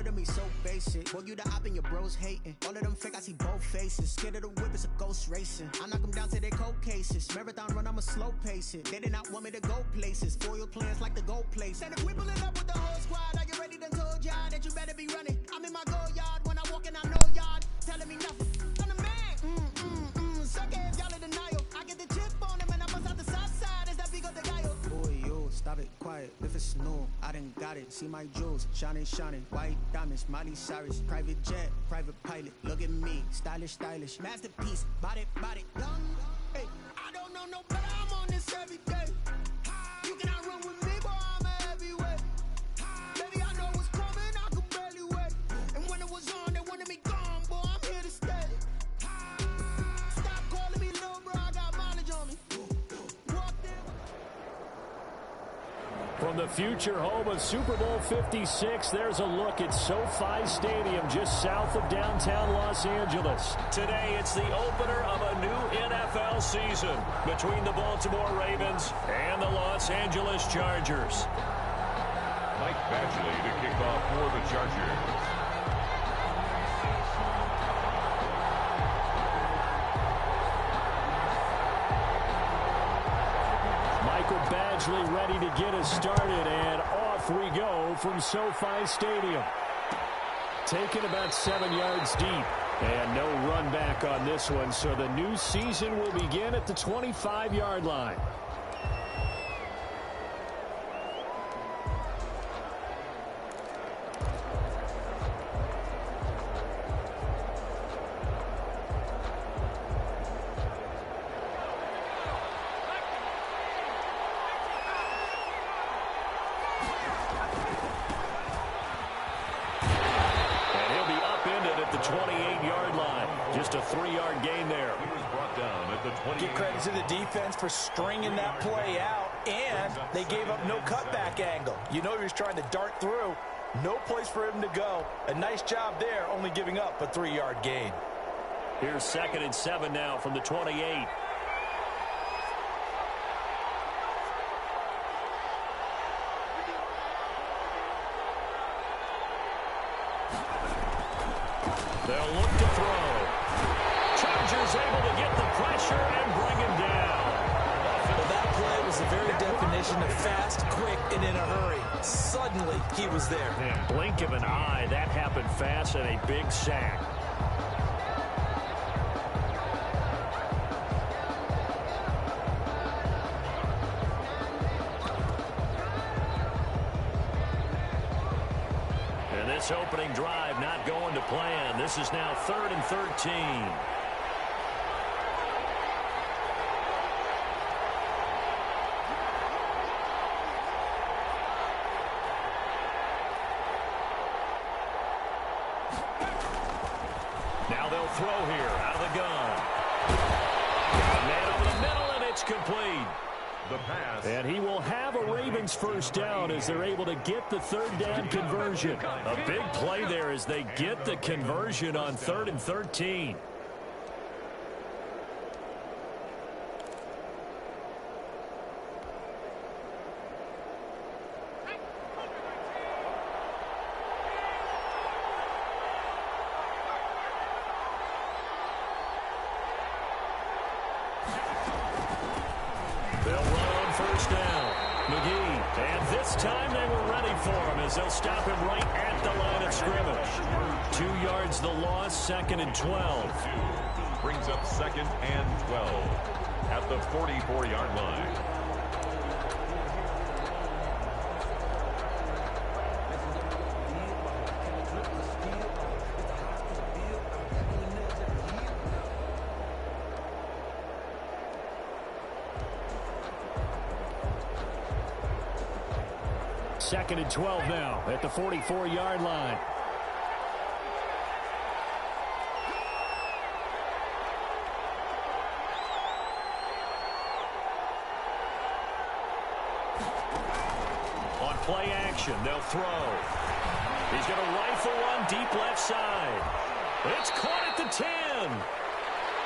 to me so basic. Boy, you the op and your bros hating. All of them fake, I see both faces. Scared of the whip, it's a ghost racing. I knock them down to their cold cases. Marathon run, I'ma slow pace it. They did not want me to go places. Foil plans like the goal place. And if we pulling up with the whole squad, are you ready? Done told y'all that you better be running. I'm in my go yard when I walk in, I know y'all telling me nothing. I'm the man. Suck ass, y'all in denial. I get the chip on them and I bust out the south side. Is that Vigo de Gallo? Boy, yo, stop it, quiet. If it's new, I done got it. See my jewels, shining, shining. White diamonds, Miley Cyrus. Private jet, private pilot. Look at me, stylish, stylish. Masterpiece, body, body. Young, hey, I don't know no better. I'm on this every day. You cannot run with me, boy, I'm a heavyweight. Baby, I know what's coming, I can barely wait. And when it was on, they wanted me gone, boy, I'm here to stay. Stop calling me little bro, I got mileage on me. Walked in. From the future home of Super Bowl 56, there's a look at SoFi Stadium just south of downtown Los Angeles. Today, it's the opener of a new NFL season between the Baltimore Ravens and the Los Angeles Chargers. Mike Badgley to kick off for the Chargers. Michael Badgley ready to get us started, and off we go from SoFi Stadium. Taken about 7 yards deep, and no run back on this one, so the new season will begin at the 25-yard line. Give credit to the defense for stringing that play out, and they gave up no cutback angle. You know he was trying to dart through. No place for him to go. A nice job there, only giving up a 3-yard gain. Here's 2nd and 7 now from the 28. They'll look to throw. Chargers able to get the pressure and bring him down. Well, that play was the very definition of fast, quick, and in a hurry. Suddenly, he was there. Man, blink of an eye, that happened fast, and a big sack. And this opening drive not going to plan. This is now 3rd and 13. Now they'll throw here out of the gun. Man over the middle, and it's complete. The pass. And he will have a Ravens first down as they're able to get the 3rd down conversion. A big play there as they get the conversion on 3rd and 13. Time they were ready for him as they'll stop him right at the line of scrimmage. 2 yards the loss, 2nd and 12. Brings up 2nd and 12 at the 44-yard line. Second and 12 now at the 44-yard line. On play action, they'll throw. He's going to rifle one deep left side. It's caught at the 10.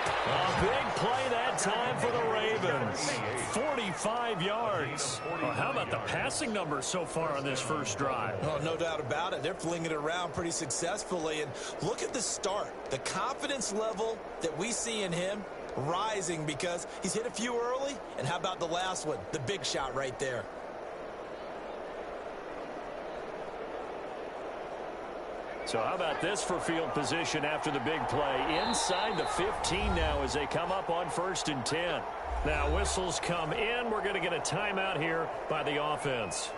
A big play that time for the Ravens. 45 yards. Well, how about the passing numbers so far on this first drive? Oh, no doubt about it. They're flinging it around pretty successfully. And look at the start. The confidence level that we see in him rising because he's hit a few early. And how about the last one? The big shot right there. So how about this for field position after the big play? Inside the 15 now as they come up on 1st and 10. Now whistles come in. We're going to get a timeout here by the offense.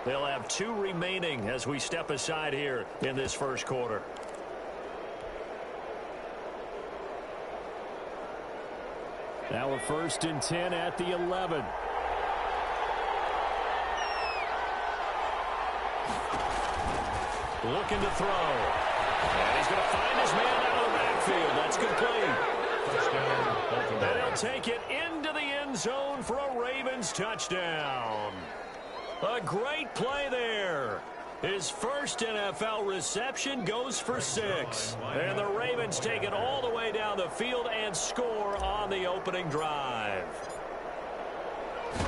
They'll have 2 remaining as we step aside here in this first quarter. Now we're 1st and 10 at the 11. Looking to throw. And he's going to find his man out of the backfield. That's complete. And he'll take it into the end zone for a Ravens touchdown. A great play there. His first NFL reception goes for 6. And the Ravens take it all the way down the field and score on the opening drive. The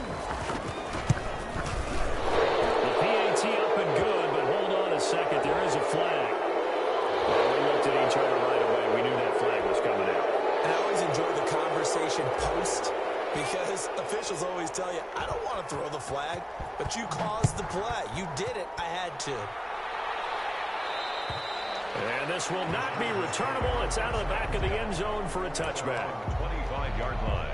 PAT up and good, but hold on a second. There is a flag. Well, we looked at each other right away. We knew that flag was coming out. And I always enjoy the conversation post because officials always tell you, I don't want to throw the flag, but you caused the play. You did it. I had to. And this will not be returnable. It's out of the back of the end zone for a touchback. 25-yard line.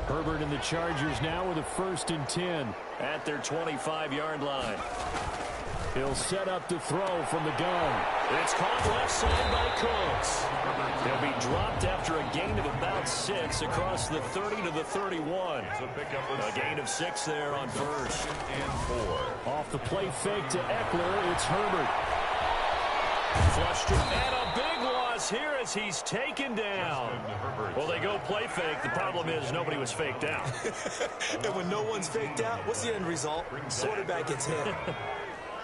Herbert and the Chargers now with a 1st and 10 at their 25-yard line. He'll set up to throw from the gun. It's caught left side by Cooks. He'll be dropped after a gain of about 6 across the 30 to the 31. A gain of 6 there on 1st and 4. Off the play fake to Eckler, it's Herbert. Flushed it, and a big loss here as he's taken down. Well, they go play fake. The problem is nobody was faked out. And when no one's faked out, what's the end result? Quarterback gets hit.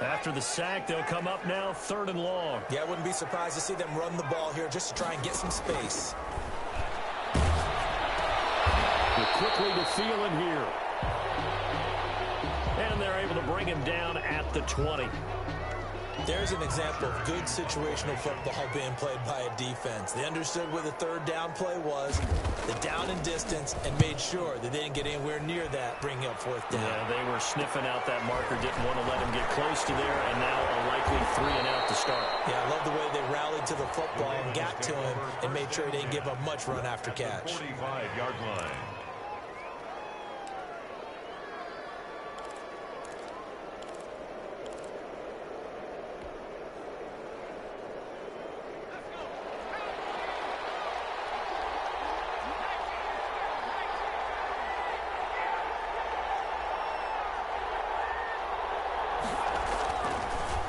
After the sack, they'll come up now 3rd and long. Yeah, I wouldn't be surprised to see them run the ball here just to try and get some space. They're quickly to Thielen here. And they're able to bring him down at the 20. There's an example of good situational football being played by a defense. They understood where the 3rd down play was, the down and distance, and made sure that they didn't get anywhere near that, bringing up 4th down. Yeah, they were sniffing out that marker, didn't want to let him get close to there, and now a likely 3 and out to start. Yeah, I love the way they rallied to the football and got to him and made sure they didn't give up much run after catch. 45-yard line.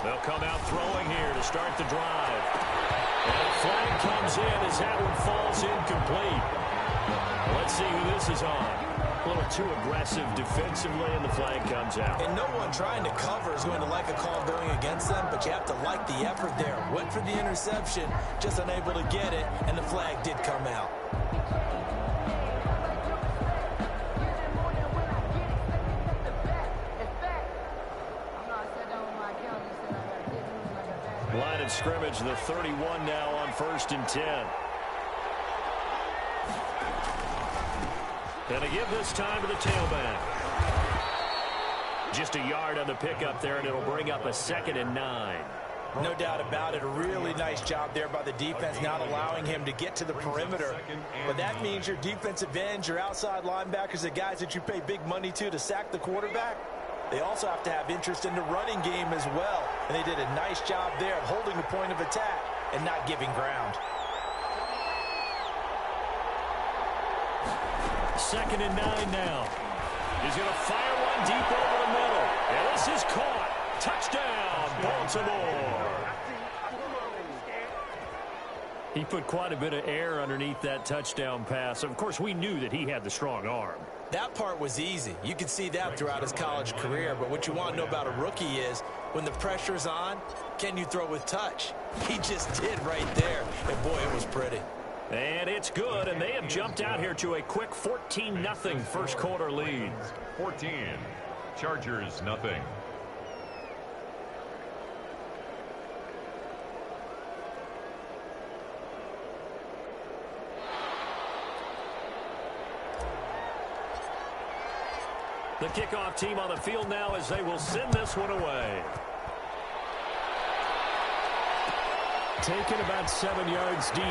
They'll come out throwing here to start the drive. And a flag comes in as that one falls incomplete. Let's see who this is on. A little too aggressive defensively, and the flag comes out. And no one trying to cover is going to like a call going against them, but you have to like the effort there. Went for the interception, just unable to get it, and the flag did come out. Line of scrimmage, the 31 now on 1st and 10. And to give this time to the tailback. Just a yard on the pickup there, and it'll bring up a 2nd and 9. No doubt about it. A really nice job there by the defense, not allowing him to get to the perimeter. But that means your defensive ends, your outside linebackers, the guys that you pay big money to sack the quarterback, they also have to have interest in the running game as well. And they did a nice job there of holding the point of attack and not giving ground. 2nd and 9 now. He's going to fire one deep over the middle. And this is caught. Touchdown, Baltimore. He put quite a bit of air underneath that touchdown pass. Of course, we knew that he had the strong arm. That part was easy. You could see that throughout his college career. But what you want to know about a rookie is when the pressure's on, can you throw with touch? He just did right there. And, boy, it was pretty. And it's good, and they have jumped out here to a quick 14-0 first quarter lead. 14, Chargers nothing. The kickoff team on the field now as they will send this one away. Taken about 7 yards deep.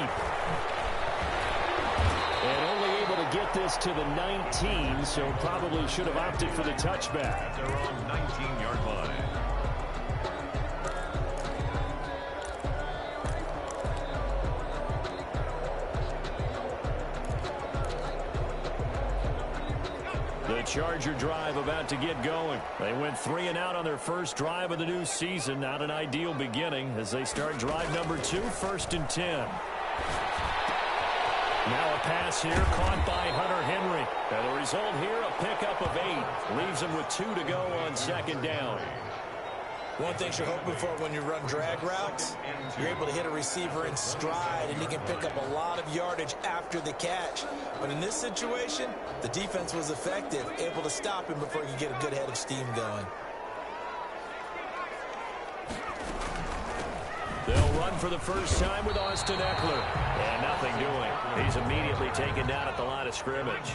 And only able to get this to the 19, so probably should have opted for the touchback. They're on 19-yard line. The Charger drive about to get going. They went 3 and out on their first drive of the new season. Not an ideal beginning as they start drive number 2, 1st and 10. Now a pass here caught by Hunter Henry. And the result here, a pickup of 8. Leaves him with 2 to go on 2nd down. One thing you're hoping for when you run drag routes, you're able to hit a receiver in stride, and he can pick up a lot of yardage after the catch. But in this situation, the defense was effective, able to stop him before he could get a good head of steam going. They'll run for the first time with Austin Eckler. And nothing doing. He's immediately taken down at the line of scrimmage.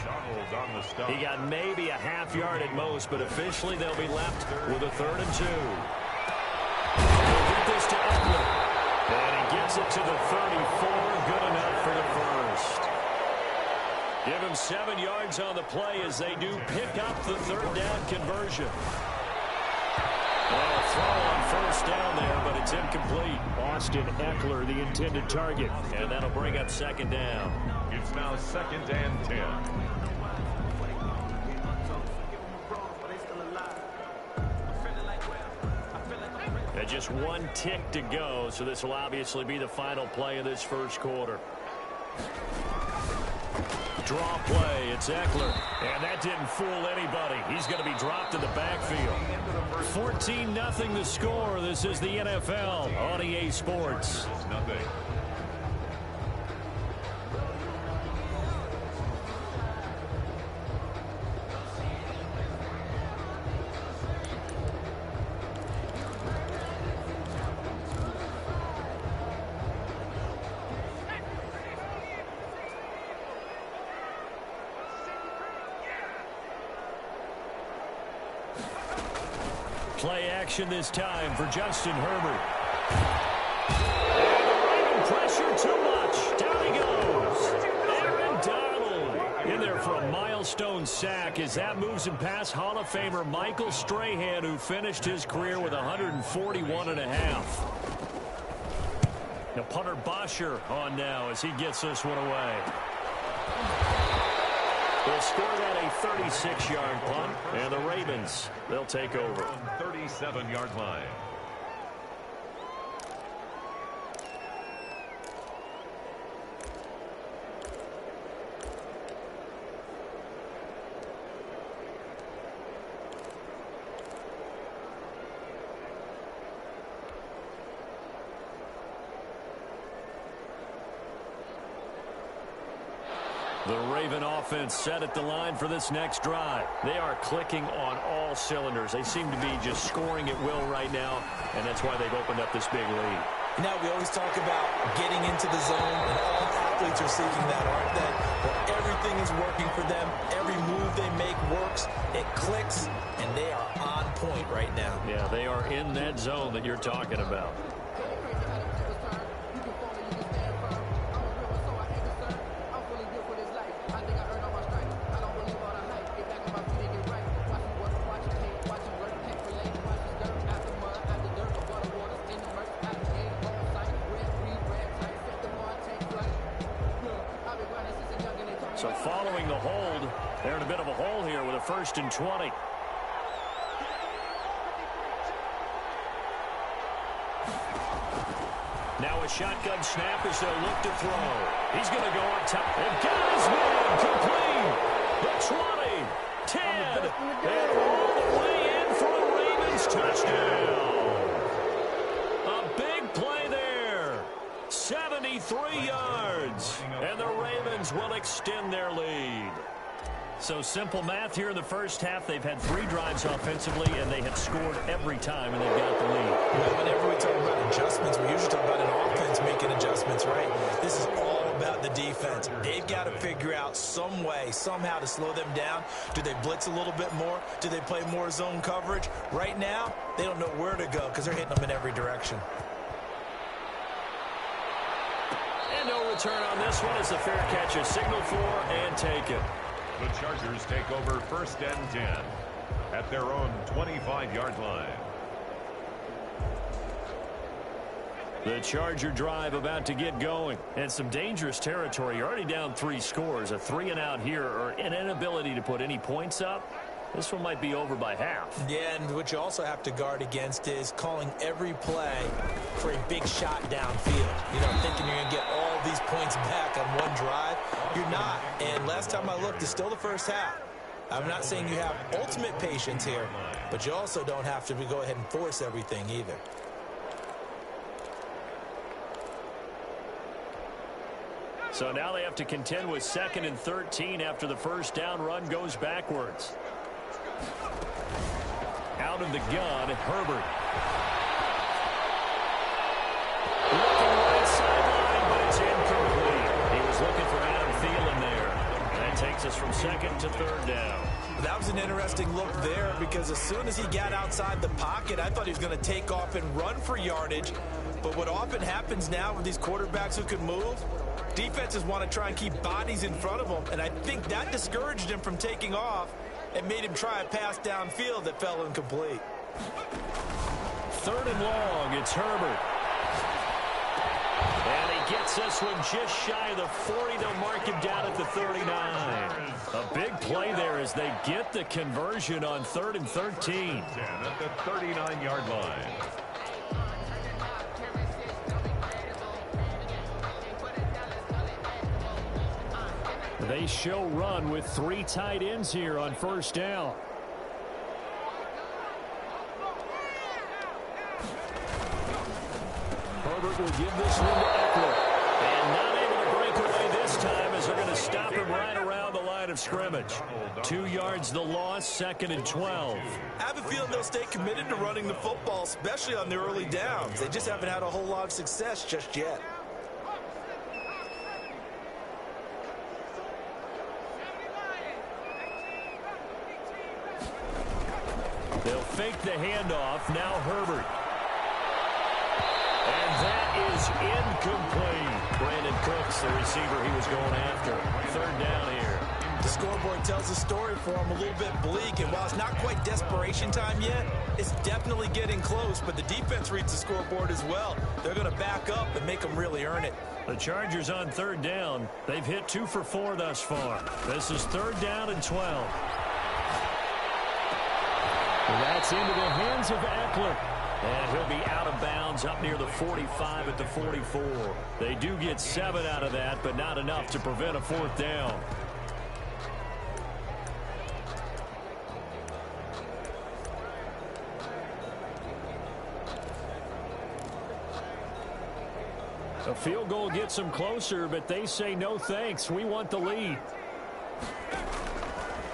He got maybe a half yard at most, but officially they'll be left with a 3rd and 2. He'll get this to Eckler. And he gets it to the 34. Good enough for the first. Give him 7 yards on the play as they do pick up the 3rd down conversion. Well, a throw on 1st down there, but it's incomplete. Austin Eckler, the intended target. And that'll bring up 2nd down. It's now 2nd and 10. And just 1 tick to go, so this will obviously be the final play of this first quarter. Draw play, it's Eckler. And that didn't fool anybody. He's going to be dropped in the backfield. 14-0 the score. This is the NFL on EA Sports. Nothing. Play action this time for Justin Herbert. And pressure too much. Down he goes. Aaron Donald in there for a milestone sack as that moves him past Hall of Famer Michael Strahan, who finished his career with 141.5. Now punter Bosher on now as he gets this one away. They'll score that a 36-yard punt, and the Ravens, they'll take over. 37-yard line. The Raven offense set at the line for this next drive. They are clicking on all cylinders. They seem to be just scoring at will right now, and that's why they've opened up this big lead. Now, we always talk about getting into the zone, and all athletes are seeking that, aren't they? But everything is working for them. Every move they make works. It clicks, and they are on point right now. Yeah, they are in that zone that you're talking about. So following the hold, they're in a bit of a hole here with a 1st and 20. Now a shotgun snap as they'll look to throw. He's going to go on top. And got his man complete. The 20, 10, and all the way in for a Ravens touchdown. A big play there. 73 yards. And the Ravens will extend their lead. So simple math here in the first half. They've had 3 drives offensively, and they have scored every time, and they've got the lead. Well, whenever we talk about adjustments, we usually talk about an offense making adjustments, right? This is all about the defense. They've got to figure out some way, somehow to slow them down. Do they blitz a little bit more? Do they play more zone coverage? Right now, they don't know where to go because they're hitting them in every direction. And no return on this one as the fair catch is signaled for and taken. The Chargers take over 1st and 10 at their own 25-yard line. The Charger drive about to get going. And some dangerous territory. You're already down 3 scores. A 3-and-out here or an inability to put any points up. This one might be over by half. Yeah, and what you also have to guard against is calling every play for a big shot downfield. You know, thinking you're going to get all these points back on one drive. You're not. And last time I looked, it's still the first half. I'm not saying you have ultimate patience here, but you also don't have to go ahead and force everything either. So now they have to contend with 2nd and 13 after the first down run goes backwards. Out of the gun, Herbert. Looking right sideline, but it's incomplete. He was looking for Adam Thielen there. That takes us from 2nd to 3rd down. That was an interesting look there because as soon as he got outside the pocket, I thought he was going to take off and run for yardage. But what often happens now with these quarterbacks who can move, defenses want to try and keep bodies in front of them, and I think that discouraged him from taking off and made him try a pass downfield that fell incomplete. 3rd and long, it's Herbert. And he gets this one just shy of the 40. They'll mark him down at the 39. A big play there as they get the conversion on 3rd and 13. At the 39-yard line. They show run with 3 tight ends here on 1st down. Herbert will give this one to Eckler. And not able to break away this time as they're going to stop him right around the line of scrimmage. 2 yards the loss, 2nd and 12. I have a feeling they'll stay committed to running the football, especially on the early downs. They just haven't had a whole lot of success just yet. They'll fake the handoff. Now Herbert. And that is incomplete. Brandon Cooks, the receiver he was going after. 3rd down here. The scoreboard tells the story for him a little bit bleak, and while it's not quite desperation time yet, it's definitely getting close, but the defense reads the scoreboard as well. They're going to back up and make them really earn it. The Chargers on 3rd down. They've hit 2 for 4 thus far. This is 3rd down and 12. That's into the hands of Eckler. And he'll be out of bounds up near the 45 at the 44. They do get 7 out of that, but not enough to prevent a 4th down. A field goal gets them closer, but they say no thanks. We want the lead.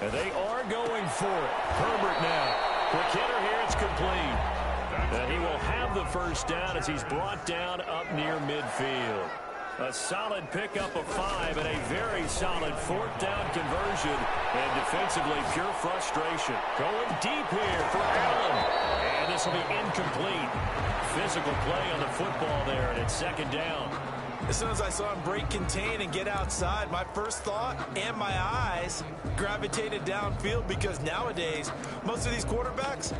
And they are going for it. Herbert now. Quick hitter here, it's complete. And he will have the 1st down as he's brought down up near midfield. A solid pickup of 5 and a very solid 4th down conversion. And defensively, pure frustration. Going deep here for Allen. And this will be incomplete. Physical play on the football there, and it's 2nd down. As soon as I saw him break contain and get outside, my first thought and my eyes gravitated downfield because nowadays, most of these quarterbacks,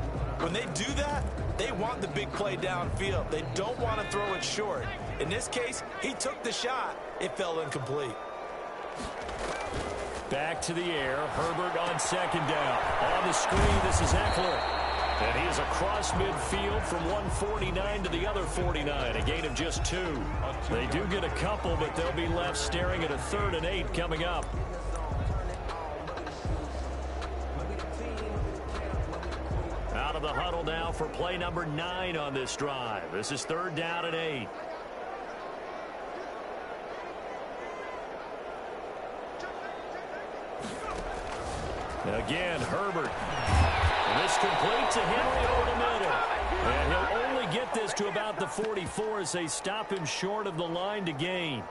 when they do that, they want the big play downfield. They don't want to throw it short. In this case, he took the shot. It fell incomplete. Back to the air. Herbert on 2nd down. On the screen, this is Eckler. And he is across midfield from 149 to the other 49, a gain of just 2. They do get a couple, but they'll be left staring at a 3rd and 8 coming up. Out of the huddle now for play number 9 on this drive. This is 3rd down and 8. Again, Herbert. And this complete to Henry over the middle. And he'll only get this to about the 44 as they stop him short of the line to gain.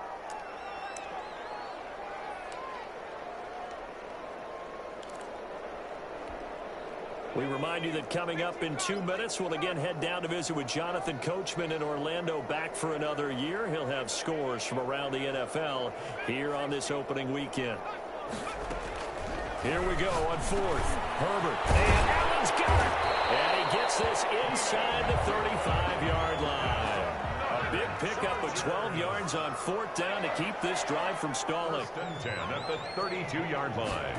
We remind you that coming up in 2 minutes, we'll again head down to visit with Jonathan Coachman in Orlando, back for another year. He'll have scores from around the NFL here on this opening weekend. Here we go on 4th. Herbert. And Allen's got it. And he gets this inside the 35-yard line. A big pickup of 12 yards on 4th down to keep this drive from stalling. 10 at the 32-yard line.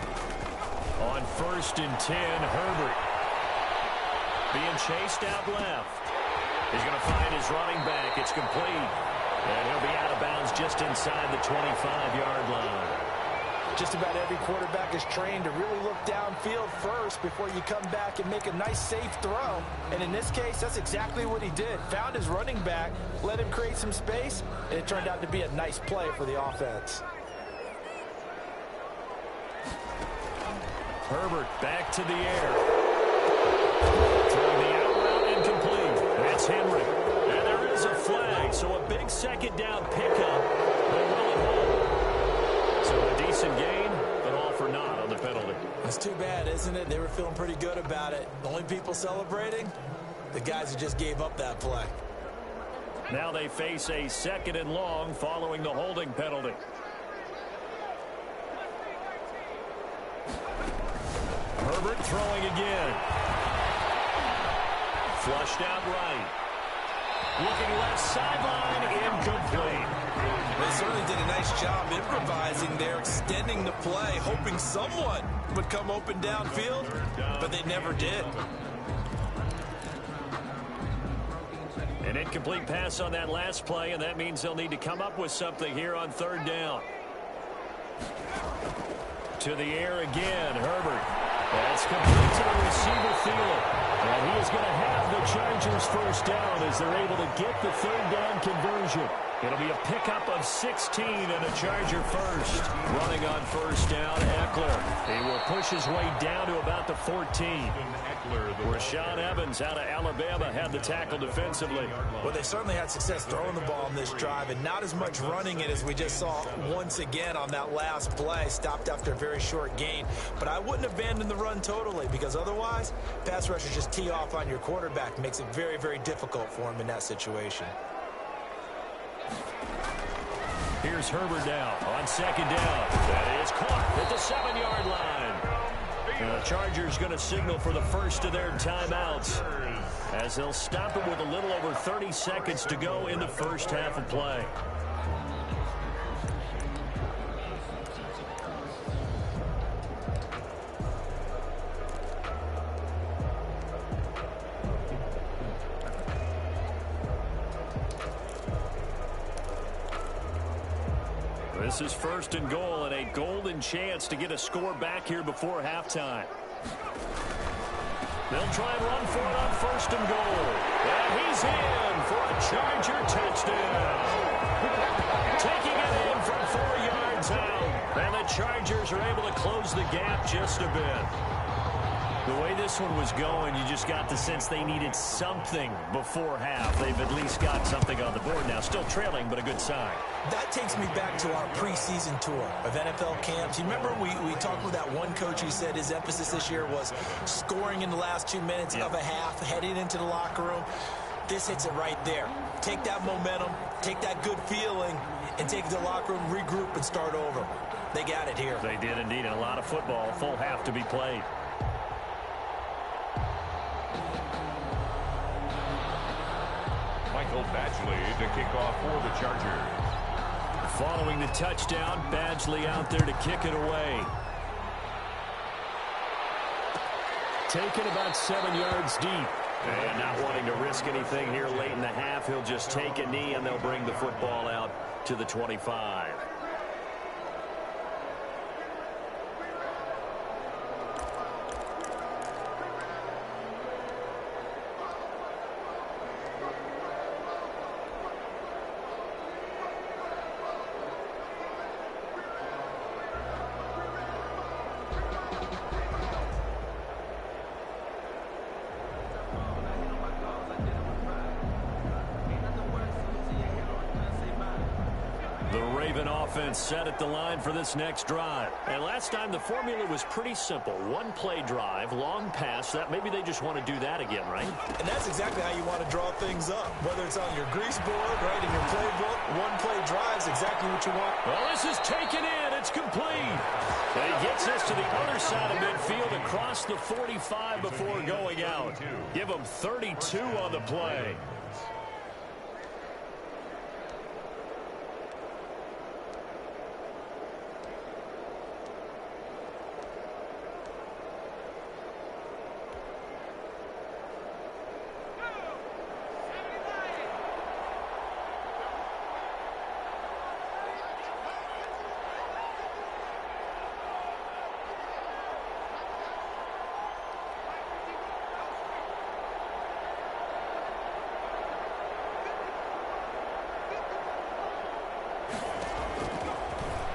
On 1st and 10, Herbert being chased out left. He's going to find his running back. It's complete. And he'll be out of bounds just inside the 25-yard line. Just about every quarterback is trained to really look downfield first before you come back and make a nice, safe throw. And in this case, that's exactly what he did. Found his running back, let him create some space, and it turned out to be a nice play for the offense. Herbert back to the air. Throwing the out route incomplete. That's Henry. And there is a flag, so a big 2nd down pickup. They will it home. So a decent gain, but all for naught on the penalty. That's too bad, isn't it? They were feeling pretty good about it. The only people celebrating, the guys who just gave up that play. Now they face a 2nd and long following the holding penalty. Herbert throwing again. Flushed out right. Looking left sideline, incomplete. They certainly did a nice job improvising there, extending the play, hoping someone would come open downfield, but they never did. An incomplete pass on that last play, and that means they'll need to come up with something here on 3rd down. To the air again, Herbert. That's complete to the receiver, Thielen. And he is going to have the Chargers 1st down as they're able to get the 3rd down conversion. It'll be a pickup of 16 and a Charger first. Running on 1st down, Eckler. He will push his way down to about the 14. Rashaan Evans out of Alabama had the tackle defensively. Well, they certainly had success throwing the ball on this drive, and not as much running it as we just saw once again on that last play. Stopped after a very short gain. But I wouldn't abandon the run totally, because otherwise, pass rushers just tee off on your quarterback. Makes it very, very difficult for him in that situation. Here's Herbert now on 2nd down. That is caught at the 7-yard line. And the Chargers going to signal for the first of their timeouts as they'll stop it with a little over 30 seconds to go in the first half of play. This is 1st and goal and a golden chance to get a score back here before halftime. They'll try and run for it on 1st and goal. And he's in for a Charger touchdown. Taking it in from 4 yards out. And the Chargers are able to close the gap just a bit. The way this one was going, you just got the sense they needed something before half. They've at least got something on the board now. Still trailing, but a good sign. That takes me back to our preseason tour of NFL camps. You remember we talked with that one coach who said his emphasis this year was scoring in the last 2 minutes of a half, heading into the locker room. This hits it right there. Take that momentum, take that good feeling, and take it to the locker room, regroup, and start over. They got it here. They did indeed, and a lot of football, full half to be played. Michael Badgley to kick off for the Chargers. Following the touchdown, Badgley out there to kick it away. taken about 7 yards deep. And not wanting to risk anything here late in the half, he'll just take a knee, and they'll bring the football out to the 25. Offense set at the line for this next drive. And last time the formula was pretty simple. One play drive, long pass. That maybe they just want to do that again, right? And that's exactly how you want to draw things up. Whether it's on your grease board, right, in your playbook, one play drive is exactly what you want. Well, this is taken in. It's complete. And he gets this to the other side of midfield across the 45 before going out. Give him 32 on the play.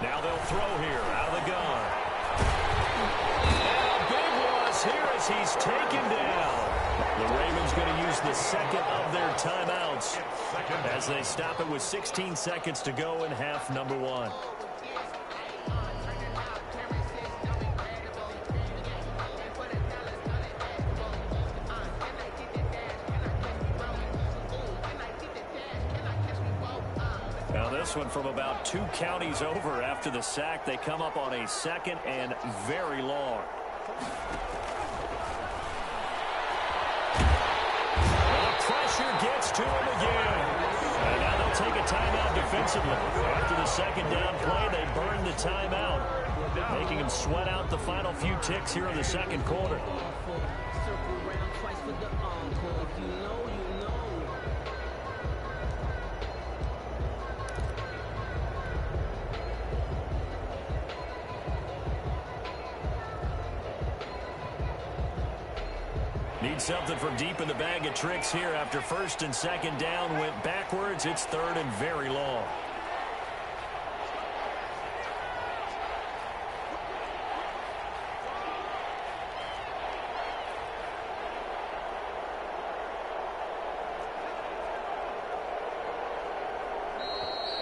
Now they'll throw here out of the gun. And a big loss here as he's taken down. The Ravens going to use the second of their timeouts as they stop it with 16 seconds to go in half number one. This one from about 2 counties over after the sack. They come up on a second and very long. The pressure gets to him again. And now they'll take a timeout defensively. After the second down play, they burn the timeout, making him sweat out the final few ticks here in the second quarter. Need something from deep in the bag of tricks here after first and second down went backwards. It's third and very long.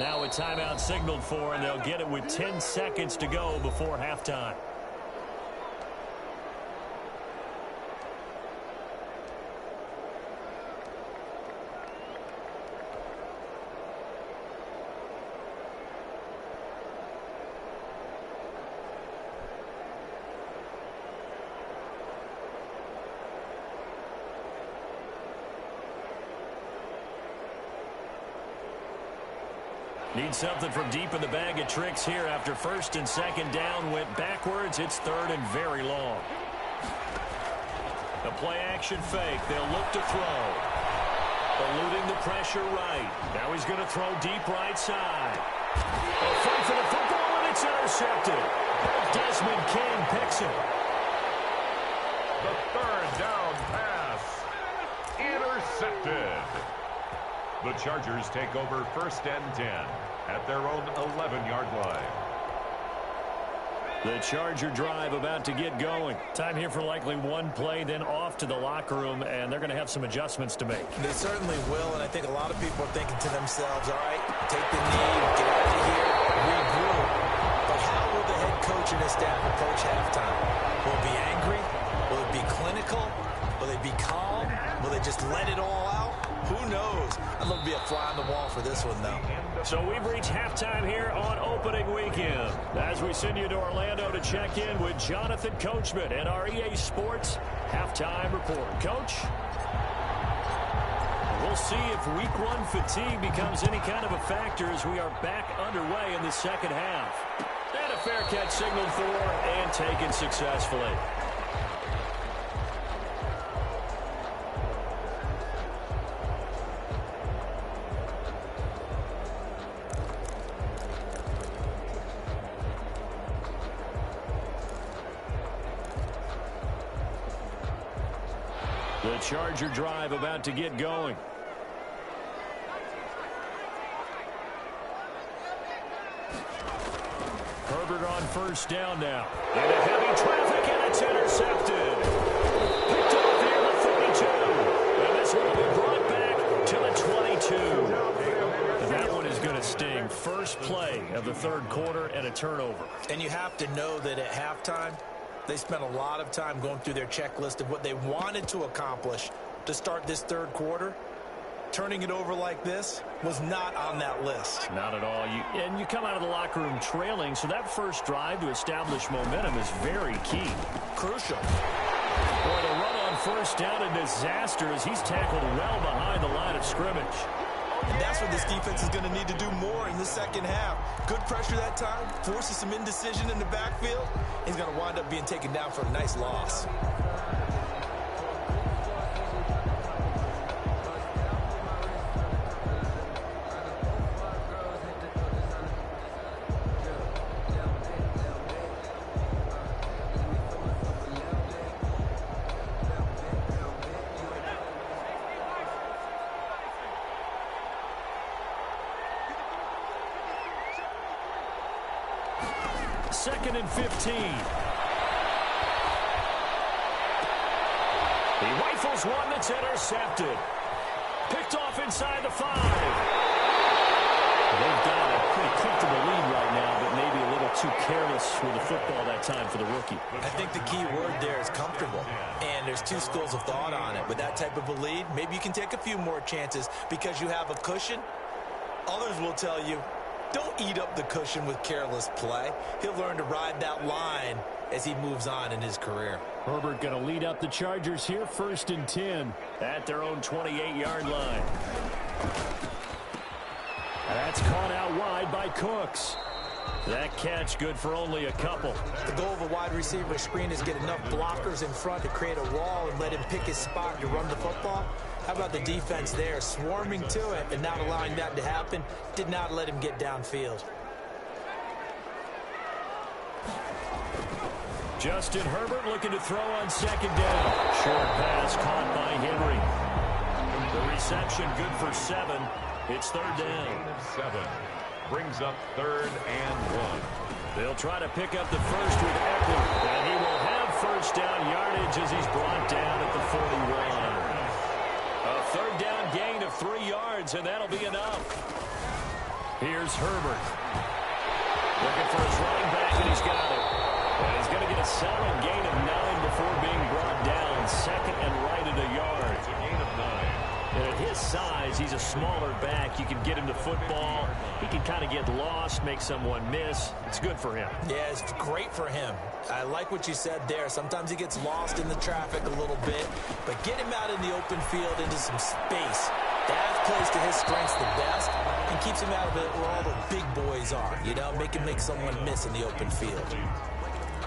Now a timeout signaled for, and they'll get it with 10 seconds to go before halftime. Need something from deep in the bag of tricks here after first and second down went backwards. It's third and very long. The play action fake. They'll look to throw. Eluding the pressure right. Now he's going to throw deep right side. A fight for the football, and it's intercepted. Desmond King picks it. The third down pass. Intercepted. The Chargers take over first and 10 at their own 11-yard line. The Charger drive about to get going. Time here for likely one play, then off to the locker room, and they're going to have some adjustments to make. They certainly will, and I think a lot of people are thinking to themselves, all right, take the knee, get out of here, regroup. But how will the head coach and his staff approach halftime? Will it be angry? Will it be clinical? Will they be calm? Will they just let it all out? Who knows? I'd love to be a fly on the wall for this one, though. So we've reached halftime here on opening weekend. As we send you to Orlando to check in with Jonathan Coachman and our EA Sports halftime report. Coach? We'll see if week one fatigue becomes any kind of a factor as we are back underway in the second half. And a fair catch signaled for and taken successfully. The Charger drive about to get going. Herbert on first down now. Into heavy traffic, and it's intercepted. Picked off near the 42. And this one will be brought back to the 22. And that one is going to sting. First play of the third quarter and a turnover. And you have to know that at halftime, they spent a lot of time going through their checklist of what they wanted to accomplish to start this third quarter. Turning it over like this was not on that list. Not at all. You come out of the locker room trailing, so that first drive to establish momentum is very key. Crucial. Boy, the run on first down, a disaster as he's tackled well behind the line of scrimmage. And that's what this defense is going to need to do more in the second half. Good pressure that time, forces some indecision in the backfield. He's going to wind up being taken down for a nice loss. Second and 15. He rifles one that's intercepted. Picked off inside the 5. They've got a pretty comfortable lead right now, but maybe a little too careless with the football that time for the rookie. I think the key word there is comfortable. And there's two schools of thought on it. With that type of a lead, maybe you can take a few more chances because you have a cushion. Others will tell you, don't eat up the cushion with careless play. He'll learn to ride that line as he moves on in his career. Herbert going to lead up the Chargers here, 1st and 10 at their own 28-yard line. That's caught out wide by Cooks. That catch good for only a couple. The goal of a wide receiver screen is get enough blockers in front to create a wall and let him pick his spot to run the football. How about the defense there, swarming to it and not allowing that to happen? Did not let him get downfield. Justin Herbert looking to throw on second down. Short pass caught by Henry. The reception good for 7. It's third down. 7 brings up 3rd and 1. They'll try to pick up the first with Eckler, and he will have first down yardage as he's brought down at the 41. A third down gain of 3 yards, and that'll be enough. Here's Herbert. Looking for his running back, and he's got it. And he's going to get a solid gain of 9 before being brought down. Second and right at a yard. It's a gain of 9. And at his size, he's a smaller back. You can get him to football. He can kind of get lost, make someone miss. It's good for him. Yeah, it's great for him. I like what you said there. Sometimes he gets lost in the traffic a little bit, but get him out in the open field into some space. That plays to his strengths the best and keeps him out of it where all the big boys are. You know, make him make someone miss in the open field.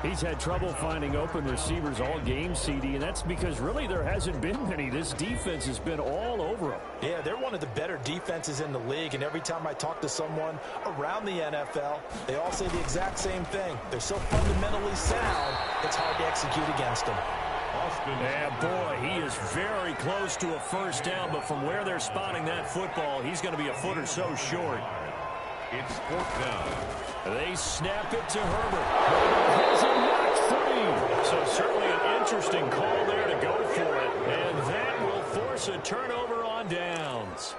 He's had trouble finding open receivers all game, CD, and that's because really there hasn't been many. This defense has been all over him. Yeah, they're one of the better defenses in the league, and every time I talk to someone around the NFL, they all say the exact same thing. They're so fundamentally sound, it's hard to execute against them. Yeah, boy, he is very close to a first down, but from where they're spotting that football, he's going to be a foot or so short. It's 4th down. They snap it to Herbert. Herbert has it knocked free. So certainly an interesting call there to go for it. And that will force a turnover on downs.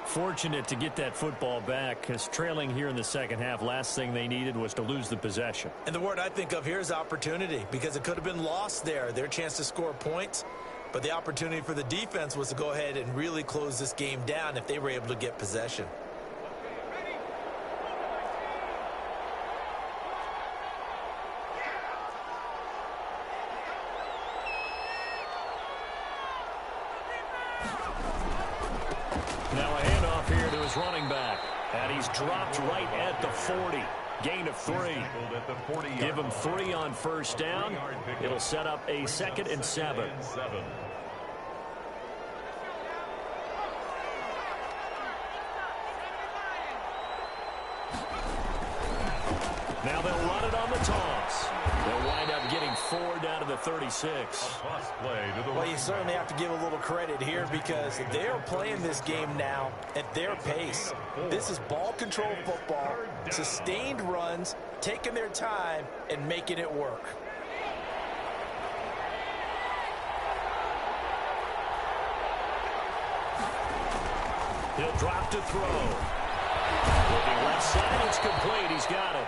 Fortunate to get that football back, because trailing here in the second half, last thing they needed was to lose the possession. And the word I think of here is opportunity, because it could have been lost there. Their chance to score points. But the opportunity for the defense was to go ahead and really close this game down if they were able to get possession. Now a handoff here to his running back. And he's dropped right at the 40. Gain of 3. Give him 3 on first down. It'll set up a 2nd and 7. Now they'll run it on the toss. They'll wind up getting 4 down to the 36. Well, you certainly have to give a little credit here because they're playing this game now at their pace. This is ball control football, sustained runs, taking their time, and making it work. He'll drop to throw. Looking left side, it's complete. He's got it.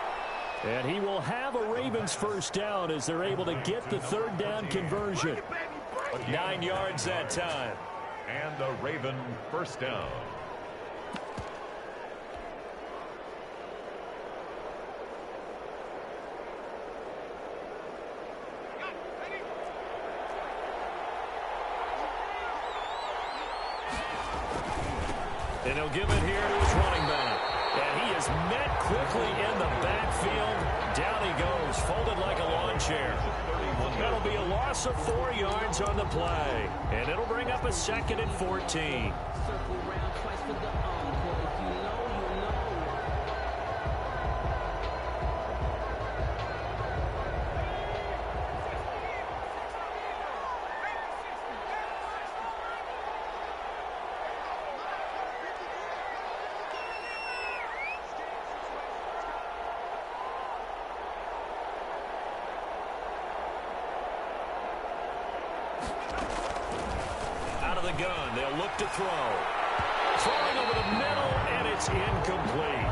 And he will have a Ravens first down as they're able to get the third down conversion. 9 yards that time. And a Raven first down. And he'll give it here to his running back. And he is met quickly in the backfield. Down he goes, folded like a lawn chair. That'll be a loss of 4 yards on the play. And it'll bring up a 2nd and 14. Gun. They'll look to throw. Throwing over the middle, and it's incomplete.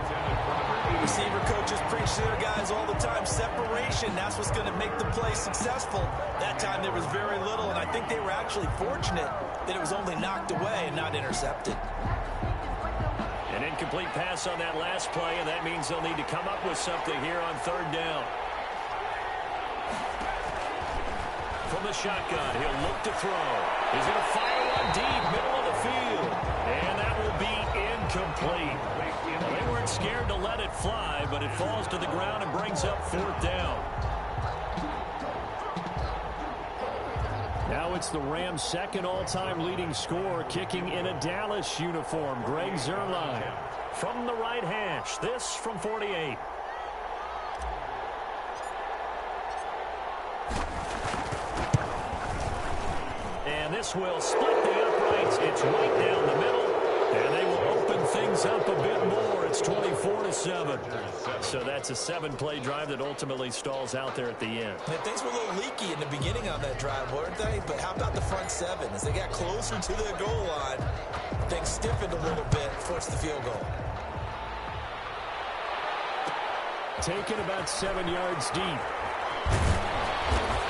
Receiver coaches preach to their guys all the time. Separation, that's what's going to make the play successful. That time there was very little, and I think they were actually fortunate that it was only knocked away and not intercepted. An incomplete pass on that last play, and that means they'll need to come up with something here on third down. From the shotgun, he'll look to throw. He's going to fire one deep, middle of the field. And that will be incomplete. Well, they weren't scared to let it fly, but it falls to the ground and brings up fourth down. Now it's the Rams' second all-time leading scorer, kicking in a Dallas uniform, Greg Zuerlein. From the right hash, this from 48. And this will split the uprights. It's right down the middle. And they will open things up a bit more. It's 24-7. So that's a 7-play drive that ultimately stalls out there at the end. And things were a little leaky in the beginning on that drive, weren't they? But how about the front 7? As they got closer to their goal line, things stiffened a little bit, forced the field goal. Taken about 7 yards deep.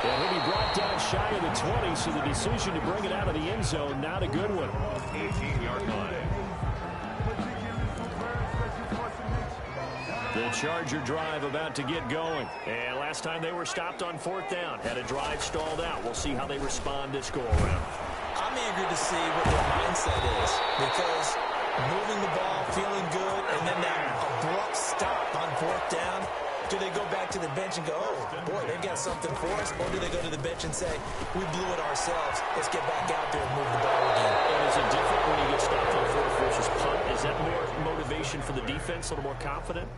And he'll be brought down shy of the 20, so the decision to bring it out of the end zone, not a good one. 18-yard line. The Charger drive about to get going. And last time they were stopped on fourth down, had a drive stalled out. We'll see how they respond this go-around. I'm eager to see what their mindset is, because moving the ball, feeling good, and then that abrupt stop on fourth down. Do they go back to the bench and go, oh, boy, they got something for us? Or do they go to the bench and say, we blew it ourselves. Let's get back out there and move the ball again. And is it different when you get stopped on fourth versus punt? Is that more motivation for the defense, a little more confident?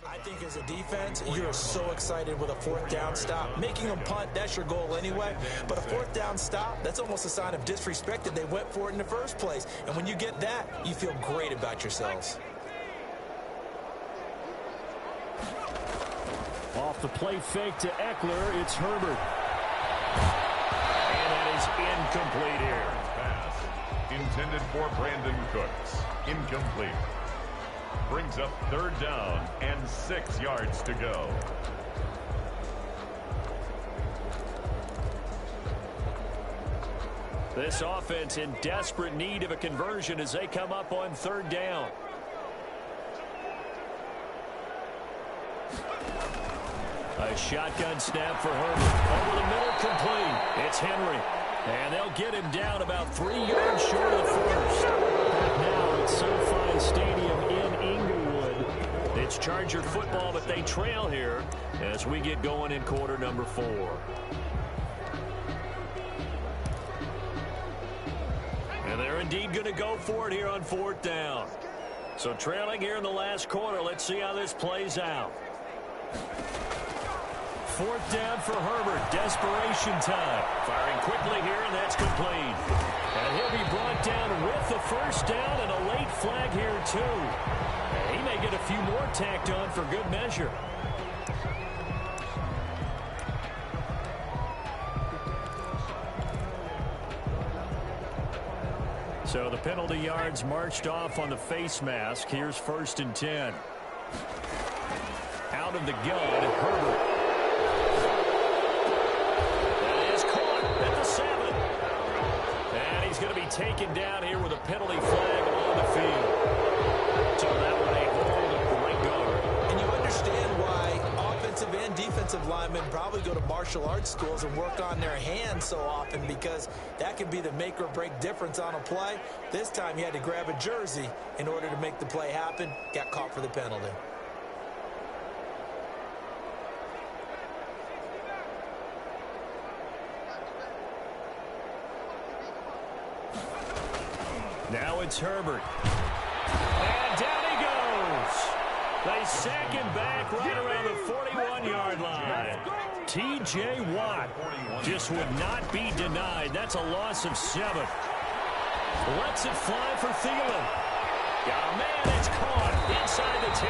I think as a defense, you're so excited with a fourth down stop. Making them punt, that's your goal anyway. But a fourth down stop, that's almost a sign of disrespect that they went for it in the first place. And when you get that, you feel great about yourselves. Off the play fake to Eckler, it's Herbert. And that is incomplete here. Pass intended for Brandon Cooks. Incomplete. Brings up third down and 6 yards to go. This offense in desperate need of a conversion as they come up on third down. A shotgun snap for Herbert. Over the middle, complete. It's Henry. And they'll get him down about 3 yards short of the first. Now it's SoFi Stadium in Inglewood. It's Charger football, but they trail here as we get going in quarter number 4. And they're indeed going to go for it here on 4th down. So trailing here in the last quarter. Let's see how this plays out. 4th down for Herbert. Desperation time. Firing quickly here, and that's complete. And he'll be brought down with the first down and a late flag here, too. And he may get a few more tacked on for good measure. So the penalty yards marched off on the face mask. Here's 1st and 10. Out of the gun, Herbert. That is caught at the 7. And he's going to be taken down here with a penalty flag on the field. So that one a hold right guard. And you understand why offensive and defensive linemen probably go to martial arts schools and work on their hands so often, because that can be the make or break difference on a play. This time he had to grab a jersey in order to make the play happen. Got caught for the penalty. Now it's Herbert. And down he goes. They sack him back right around the 41-yard line. T.J. Watt just would not be denied. That's a loss of 7. Lets it fly for Thielen. Got a man, it's caught inside the 10.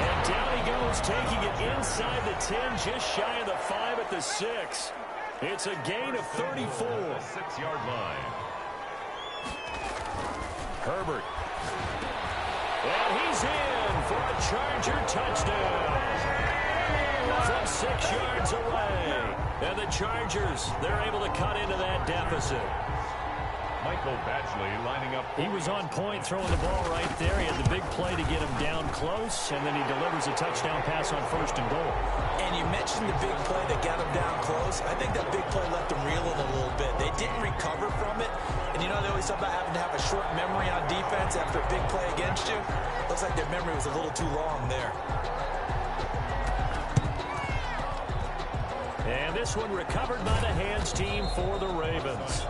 And down he goes, taking it inside the 10, just shy of the 5 at the 6. It's a gain of 34. 6-yard line. Herbert. And he's in for a Charger touchdown. From 6 yards away. And the Chargers, they're able to cut into that deficit. Michael Badgley lining up. He was on point throwing the ball right there. He had the big play to get him down close, and then he delivers a touchdown pass on 1st and goal. And you mentioned the big play that got him down close. I think that big play left them reeling a little bit. They didn't recover from it. And you know, they always talk about having to have a short memory on defense after a big play against you. Looks like their memory was a little too long there. And this one recovered by the hands team for the Ravens.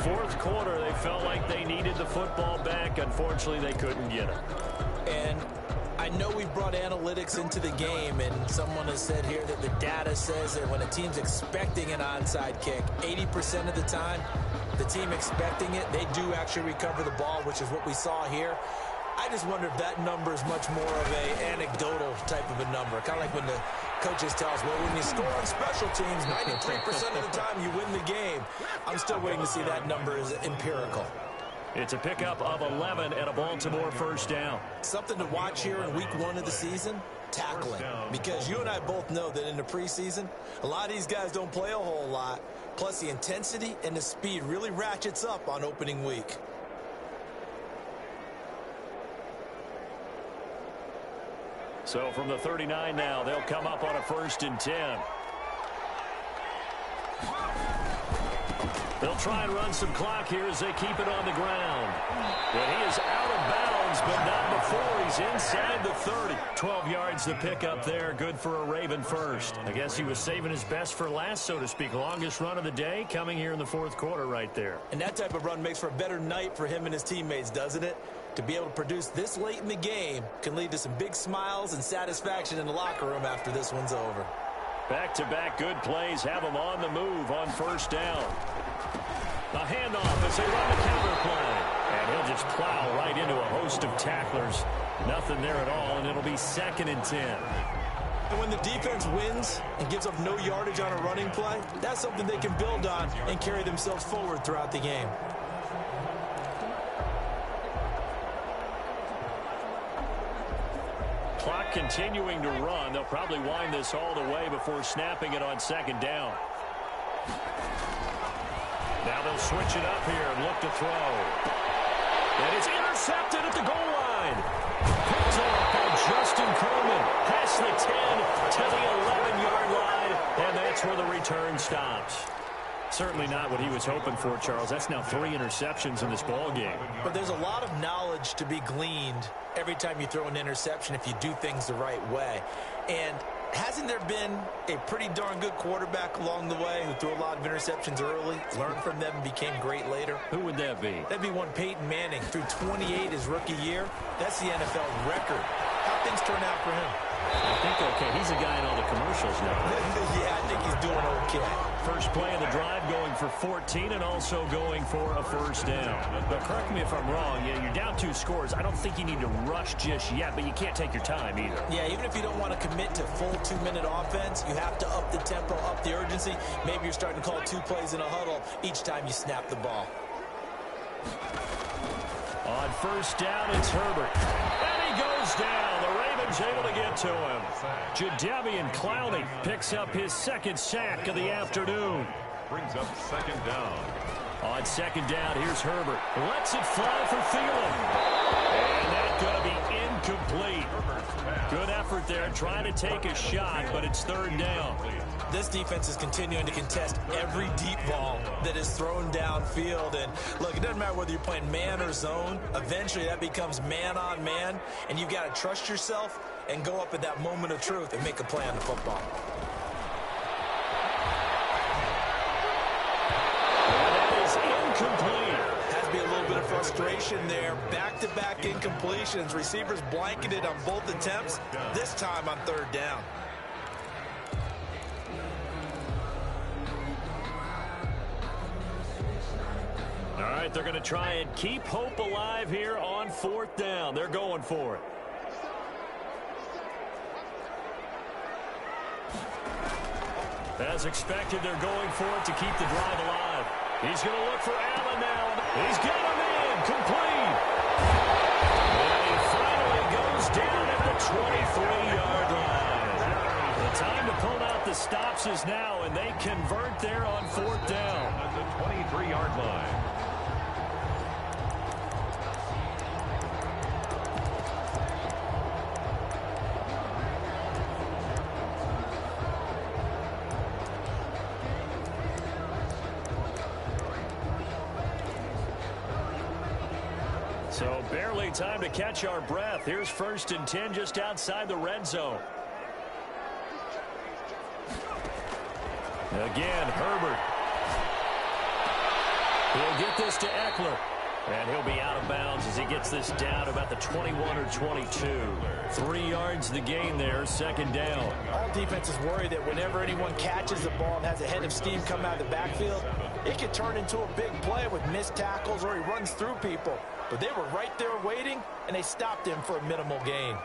4th quarter, they felt like they needed the football back. Unfortunately, they couldn't get it. And I know we brought analytics into the game, and someone has said here that the data says that when a team's expecting an onside kick, 80% of the time, the team expecting it, they do actually recover the ball, which is what we saw here. I just wonder if that number is much more of an anecdotal type of a number. Kind of like when the coaches tell us, well, when you score on special teams, 93% of the time you win the game. I'm still waiting to see that number is empirical. It's a pickup of 11 and a Baltimore 1st down. Something to watch here in week 1 of the season, tackling. Because you and I both know that in the preseason, a lot of these guys don't play a whole lot. Plus the intensity and the speed really ratchets up on opening week. So from the 39 now, they'll come up on a 1st and 10. They'll try and run some clock here as they keep it on the ground. And he is out of bounds, but not before he's inside the 30. 12 yards to pick up there. Good for a Raven first. I guess he was saving his best for last, so to speak. Longest run of the day coming here in the 4th quarter right there. And that type of run makes for a better night for him and his teammates, doesn't it? To be able to produce this late in the game can lead to some big smiles and satisfaction in the locker room after this one's over. Back-to-back good plays have him on the move on 1st down. A handoff as they run the counter play. And he'll just plow right into a host of tacklers. Nothing there at all, and it'll be 2nd and 10. And when the defense wins and gives up no yardage on a running play, that's something they can build on and carry themselves forward throughout the game. Clock continuing to run. They'll probably wind this all the way before snapping it on 2nd down. Now they'll switch it up here and look to throw. And it's intercepted at the goal line. Picked off by Justin Coleman past the 10 to the 11-yard line, and that's where the return stops. Certainly not what he was hoping for, Charles. That's now 3 interceptions in this ball game. But there's a lot of knowledge to be gleaned every time you throw an interception if you do things the right way. And hasn't there been a pretty darn good quarterback along the way who threw a lot of interceptions early, learned from them, and became great later? Who would that be? That'd be one Peyton Manning. Threw 28 his rookie year. That's the NFL record. How things turn out for him? I think okay. He's a guy in all the commercials now. Yeah, I think he's doing okay. First play of the drive going for 14 and also going for a first down. But correct me if I'm wrong. Yeah, you're down 2 scores. I don't think you need to rush just yet, but you can't take your time either. Yeah, even if you don't want to commit to full 2-minute offense, you have to up the tempo, up the urgency. Maybe you're starting to call 2 plays in a huddle each time you snap the ball. On first down, it's Herbert. And he goes down. The Ravens able to get to him. Jadeveon Clowney picks up his 2nd sack of the afternoon. Brings up 2nd down. On 2nd down, here's Herbert. Lets it fly for Thielen. And that's going to be incomplete. Good effort there, trying to take a shot, but it's 3rd down. This defense is continuing to contest every deep ball that is thrown downfield. And look, it doesn't matter whether you're playing man or zone. Eventually, that becomes man on man, and you've got to trust yourself and go up at that moment of truth and make a play on the football. And that is incomplete. Has to be a little bit of frustration there. Back-to-back incompletions. Receivers blanketed on both attempts, this time on 3rd down. All right, they're going to try and keep hope alive here on 4th down. They're going for it. As expected, they're going for it to keep the drive alive. He's going to look for Allen now. He's got him in. Complete. And he finally goes down at the 23-yard line. The time to pull out the stops is now, and they convert there on 4th down. At the 23-yard line. So barely time to catch our breath. Here's 1st and 10 just outside the red zone. Again, Herbert. He'll get this to Eckler. And he'll be out of bounds as he gets this down about the 21 or 22. 3 yards the gain there, 2nd down. All defenses worry that whenever anyone catches the ball and has a head of steam come out of the backfield, it could turn into a big play with missed tackles or he runs through people. But they were right there waiting, and they stopped him for a minimal gain.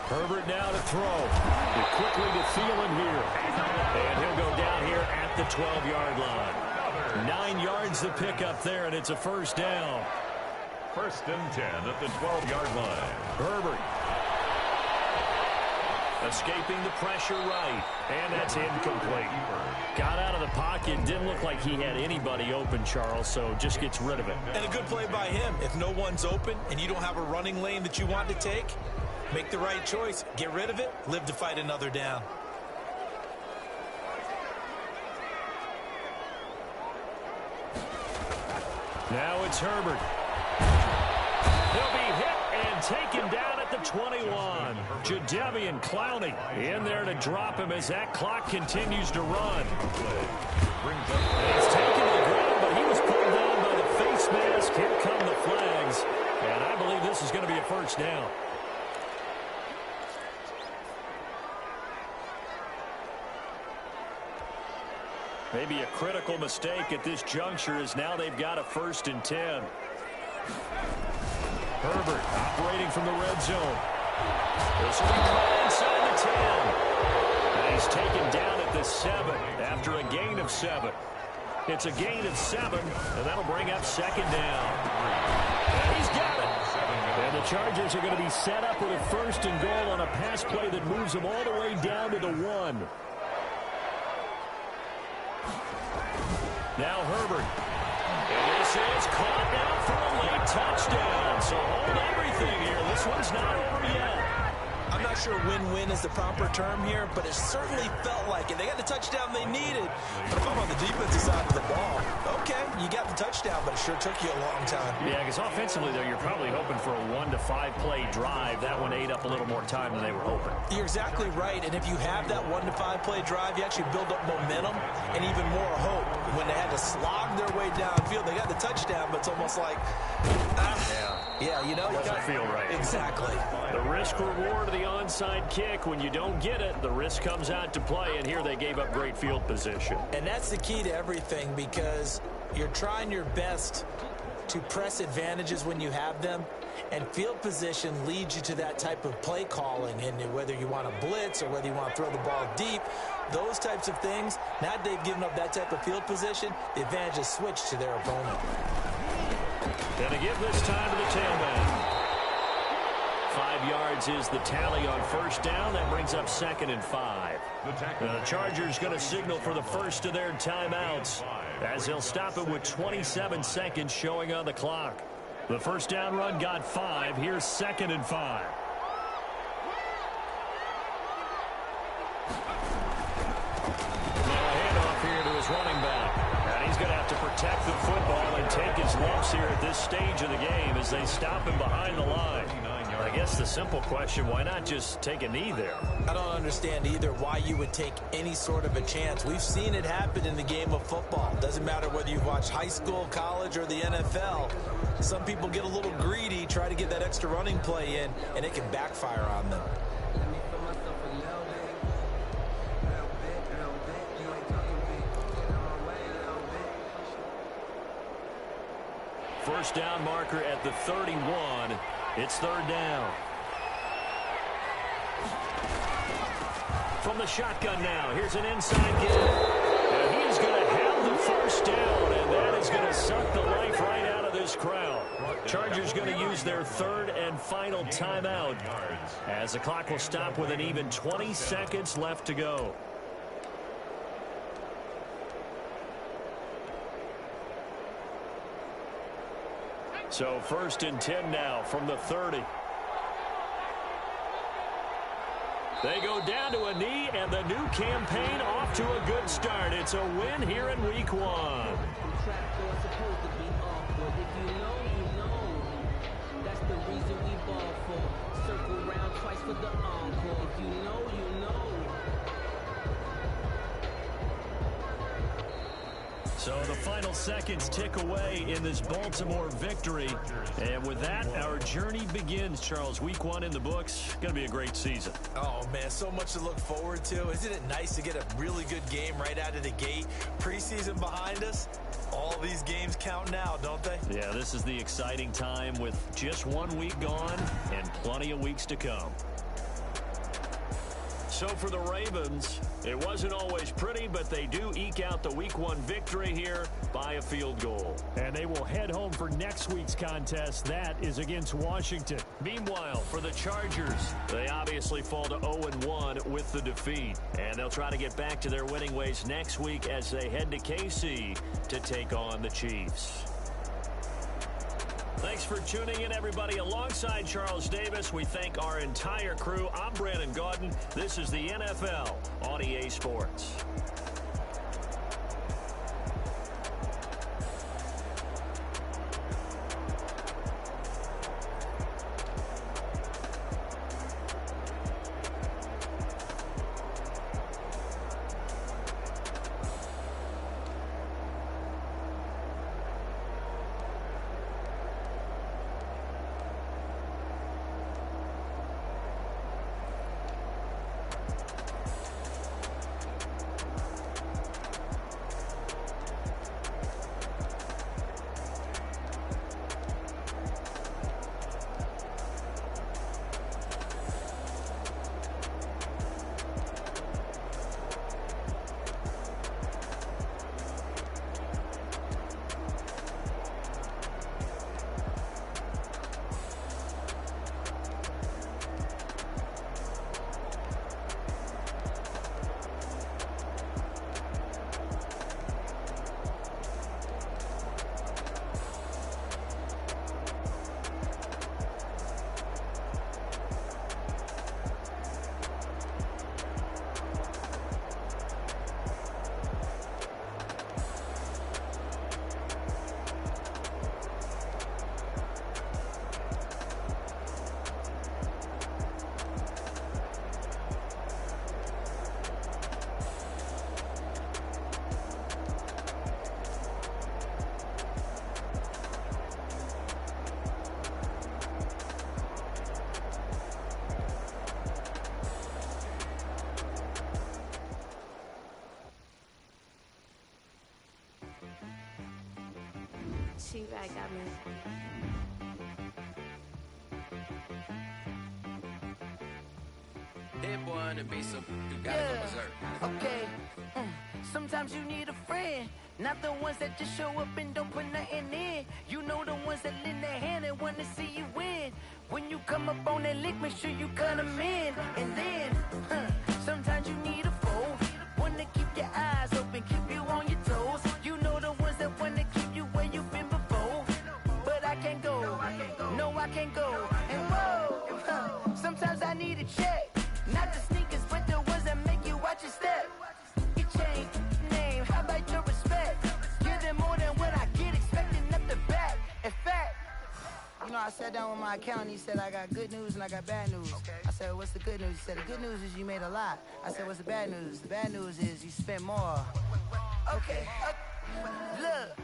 Herbert now to throw. Quickly to Thielen here. And he'll go down here at the 12-yard line. 9 yards to pick up there, and it's a 1st down. 1st and 10 at the 12-yard line. Herbert. Escaping the pressure right. And that's incomplete. Got out of the pocket. Didn't look like he had anybody open, Charles, so just gets rid of it. And a good play by him. If no one's open and you don't have a running lane that you want to take, make the right choice. Get rid of it. Live to fight another down. Now it's Herbert. He'll be hit and taken down at the 21. Jadeveon Clowney in there to drop him as that clock continues to run. He's taken to the ground, but he was pulled down by the face mask. Here come the flags. And I believe this is going to be a 1st down. Maybe a critical mistake at this juncture as now they've got a 1st and 10. Herbert operating from the red zone. This will be caught inside the 10. And he's taken down at the 7 after a gain of 7. It's a gain of 7, and that'll bring up 2nd down. And he's got it. And the Chargers are going to be set up with a 1st and goal on a pass play that moves them all the way down to the 1. Now Herbert. And this is caught now for a late touchdown. So hold everything everything here. This one's not over yet. I'm not sure win-win is the proper term here, but it certainly felt like it. They got the touchdown they needed. But if I'm on the defensive side of the ball, okay, you got the touchdown, but it sure took you a long time. Yeah, because offensively, though, you're probably hoping for a 1 to 5 play drive. That one ate up a little more time than they were hoping. You're exactly right, and if you have that 1 to 5 play drive, you actually build up momentum and even more hope. When they had to slog their way downfield, they got the touchdown, but it's almost like, yeah, you know. Doesn't feel right. Exactly. The risk-reward of the onside kick, when you don't get it, the risk comes out to play, and here they gave up great field position. And that's the key to everything, because you're trying your best to press advantages when you have them, and field position leads you to that type of play calling. And whether you want to blitz or whether you want to throw the ball deep, those types of things, now that they've given up that type of field position, the advantage is switched to their opponent. Gonna give this time to the tailback. 5 yards is the tally on first down. That brings up 2nd and 5. The Chargers going to signal for the first of their timeouts, as they'll stop it with 27 seconds showing on the clock. The first down run got 5. Here's 2nd and 5. Now a handoff here to his running back. And he's going to have to protect the football and take his lumps here at this stage of the game as they stop him behind the line. I guess the simple question, why not just take a knee there? I don't understand either why you would take any sort of a chance. We've seen it happen in the game of football. Doesn't matter whether you've watched high school, college, or the NFL. Some people get a little greedy, try to get that extra running play in, and it can backfire on them. First down marker at the 31. It's 3rd down. From the shotgun now, here's an inside give. And he's going to have the first down, and that is going to suck the life right out of this crowd. Chargers going to use their 3rd and final timeout, as the clock will stop with an even 20 seconds left to go. So 1st and 10 now from the 30. They go down to a knee, and the new campaign off to a good start. It's a win here in week 1. That's the reason we ball for. Circle round twice for the encore. If you know, you know. So the final seconds tick away in this Baltimore victory. And with that, our journey begins, Charles. Week 1 in the books. Going to be a great season. Oh, man, so much to look forward to. Isn't it nice to get a really good game right out of the gate? Preseason behind us. All these games count now, don't they? Yeah, this is the exciting time with just 1 week gone and plenty of weeks to come. So for the Ravens, it wasn't always pretty, but they do eke out the Week 1 victory here by a field goal. And they will head home for next week's contest. That is against Washington. Meanwhile, for the Chargers, they obviously fall to 0-1 with the defeat. And they'll try to get back to their winning ways next week as they head to KC to take on the Chiefs. Thanks for tuning in, everybody. Alongside Charles Davis, we thank our entire crew. I'm Brandon Gaudin. This is the NFL on EA Sports. She-Rag got me. Hit boy on the beat, so you gotta go berserk. Okay. Sometimes you need a friend, not the ones that just show up and don't put nothing in. You know the ones that lend their hand and want to see you win. When you come up on that lick, make sure you cut them in. And then, sometimes you need a foe, one to keep your eyes open, keep you on your toes. You know the ones that want to keep you where you've been before. But I can't go, no I can't go. And whoa, sometimes I need a check, not the sneakers, but the ones that make you watch your step. Your chain, name, how about your respect? Give them more than what I get, expecting up the back. In fact, you know, I sat down with my accountant, he said I got good news and I got bad news. I said, what's the good news? He said, the good news is you made a lot. I said, what's the bad news? The bad news is you spent more. Okay, look,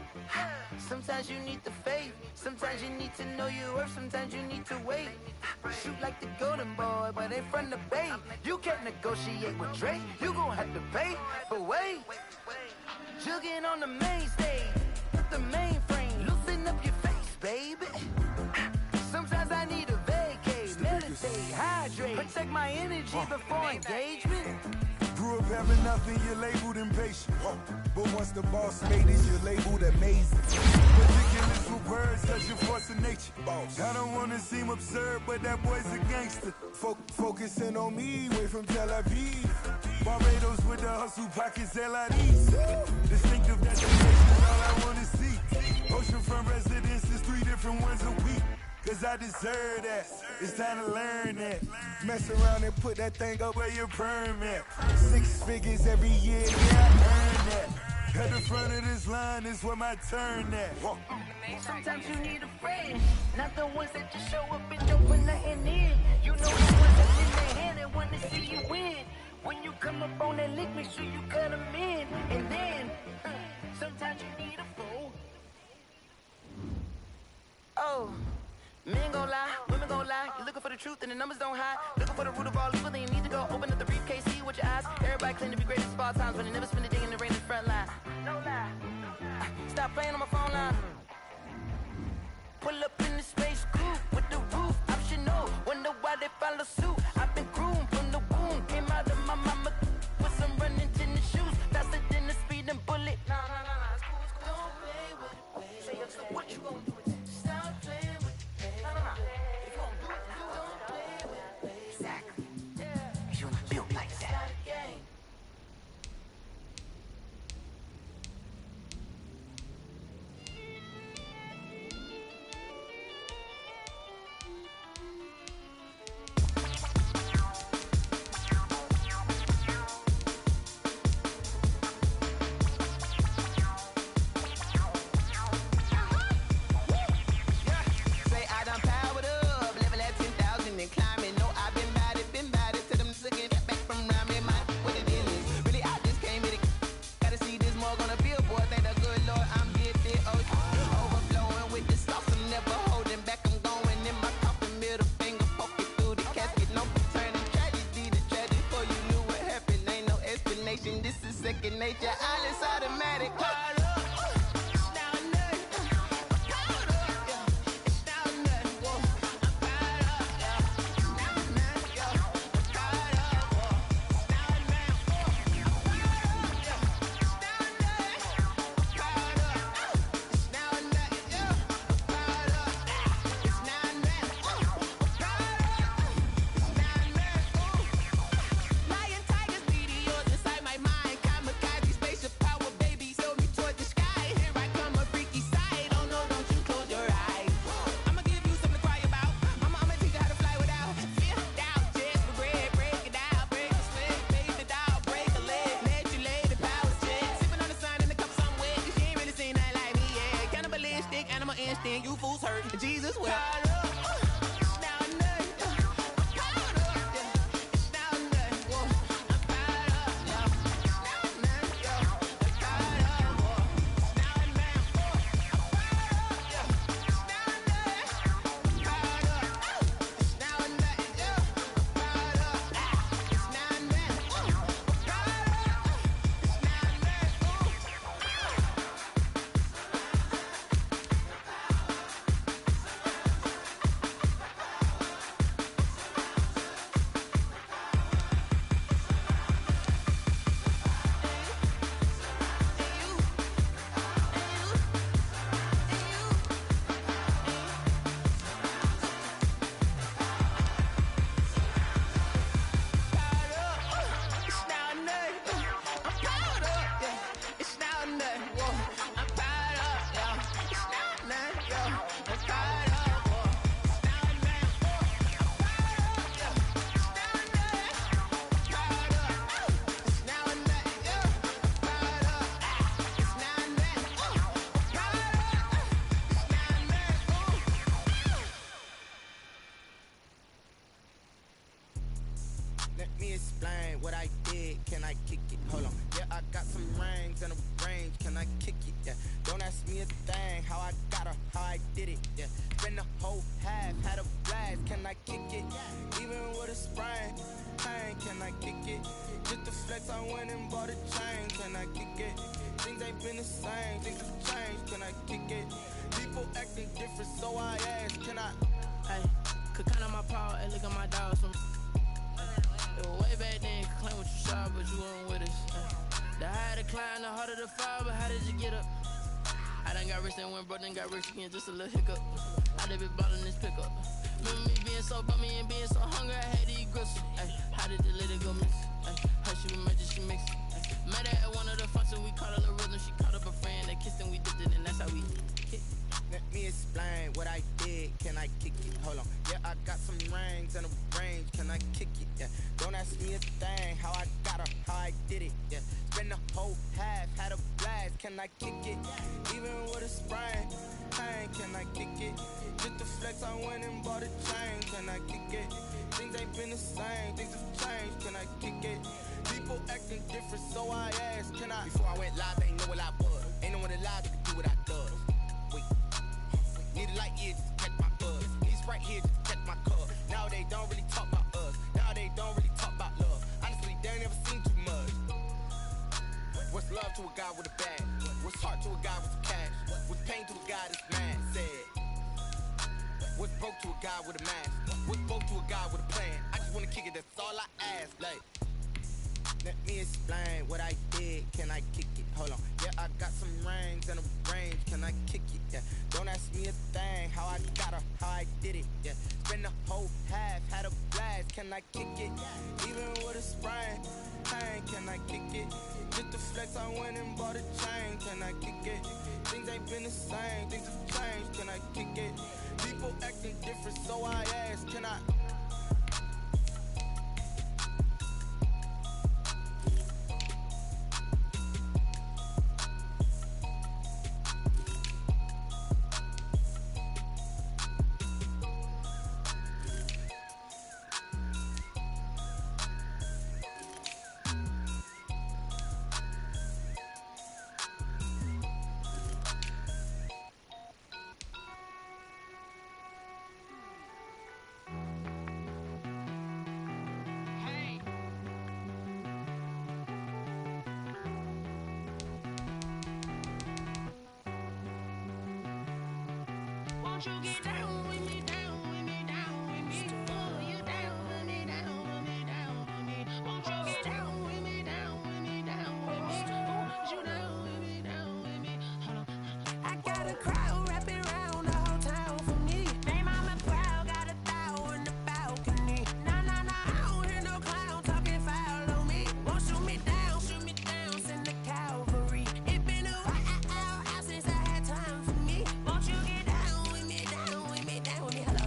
sometimes you need the faith, sometimes you need to know your worth, sometimes you need to wait. Shoot like the golden boy, but ain't from the bay. You can't negotiate with Drake, you gon' have to pay. But wait, jugging on the main stage, the mainframe, loosen up your face, baby. Sometimes I need a vacate, meditate, hydrate, protect my energy before engagement. Grew up having nothing, you're labeled impatient. But once the boss made it, you're labeled amazing. Ridiculous with words, cause you're force of nature. I don't wanna seem absurd, but that boy's a gangster. Focusing on me, way from Tel Aviv. Barbados with the hustle pockets, LIDs. Distinctive destinations, all I wanna see. Oceanfront residences, 3 different ones a week. Cause I deserve that, it's time to learn that. Mess around and put that thing up where your permit. 6 figures every year, yeah, I earn that. At the front of this line is where my turn at. Sometimes you need a friend, not the ones that just show up and don't put nothing in. You know the ones that lend their hand and want to see you win. When you come up on that lick, make sure you cut them in. And then, sometimes you need a fool. Oh. Men gon' lie, women gon' lie. You're looking for the truth and the numbers don't hide. Looking for the root of all evil, then you need to go open up the briefcase, see with your eyes. Everybody claim to be greatest of all times, but they never spend a day in the rain in the front line. No lie. Stop playing on my phone line. Pull up in the space coupe with the roof optional. Wonder why they follow suit. I've been groomed from the womb. Came out of my mama with some running tennis shoes. Faster than the speeding bullet. No. It's cool. Don't play with it, baby. So what you gon' do with it? Stop playing with it. If you gon' do it, don't play with it. Exactly. You built like that. Nature, all is automatic. You fools hurt. Jesus will. I kick it? Hold on. Yeah, I got some rings and a range. Can I kick it? Yeah. Don't ask me a thing. How I got her, how I did it. Yeah. Spend the whole half, had a blast. Can I kick it? Even with a sprain, pain. Can I kick it? Just to flex, I went and bought a chain. Can I kick it? Things ain't been the same. Things have changed. Can I kick it? People acting different, so I ask. Can I? Hey, could count on my power and look at my dogs from. It was way back then, could claim what you saw, but you weren't with us. The higher the climb, the harder the fall, but how did you get up? I done got rich and went broke, then got rich again, just a little hiccup. I done been ballin' this pickup. Remember me being so bummy and being so hungry, I had to eat gristle. Ay, how did the lady go miss? Ay, how she was magic, she mixed. Met her at one of the functions, we caught a little rhythm, she caught up a friend, they kissed and we dipped it, and that's how we kicked. Let me explain what I did. Can I kick it? Hold on. Yeah, I got some rings and a range. Can I kick it? Yeah. Don't ask me a thing. How I got her, how I did it. Yeah. Spend the whole half, had a blast. Can I kick it? Even with a sprain, pain. Can I kick it? Just to flex, I went and bought a chain. Can I kick it? Things ain't been the same. Things have changed. Can I kick it? People acting different, so I asked. Can I? Before I went live, they ain't know what I was. Ain't no one alive that could do what I does. Wait. Need a light here just to catch my buzz. He's right here just to catch my cup. Now they don't really talk about us. Now they don't really talk about love. Honestly, they ain't never seen too much. What's love to a guy with a bag? What's heart to a guy with some cash? What's pain to a guy that's mad? Said. What's broke to a guy with a mask? What's broke to a guy with a plan? I just wanna kick it, that's all I ask. Like, let me explain what I did. Can I kick it? Hold on. Yeah, I got some rings and a range. Can I kick it? Yeah. Don't ask me a thing. How I got her, how I did it. Yeah. Spend the whole half, had a blast. Can I kick it? Even with a sprain, pain. Can I kick it? Just to flex, I went and bought a chain. Can I kick it? Things ain't been the same. Things have changed. Can I kick it? People acting different, so I ask. Can I? Won't you get down with me, down with me, down with me? Oh, you down with me, down with me, down with me. Won't you get down with me, down with me, down with me? Oh, you down with me, down with me? Hold on. I got a crowd wrapping around the whole town for me. Name on my proud, got a thou in the balcony. Nah, nah, nah, I don't hear no clown talking foul on me. Won't shoot me down, send the cavalry. It been a while since I had time for me. Won't you get down with me, down with me, down with me? Hello.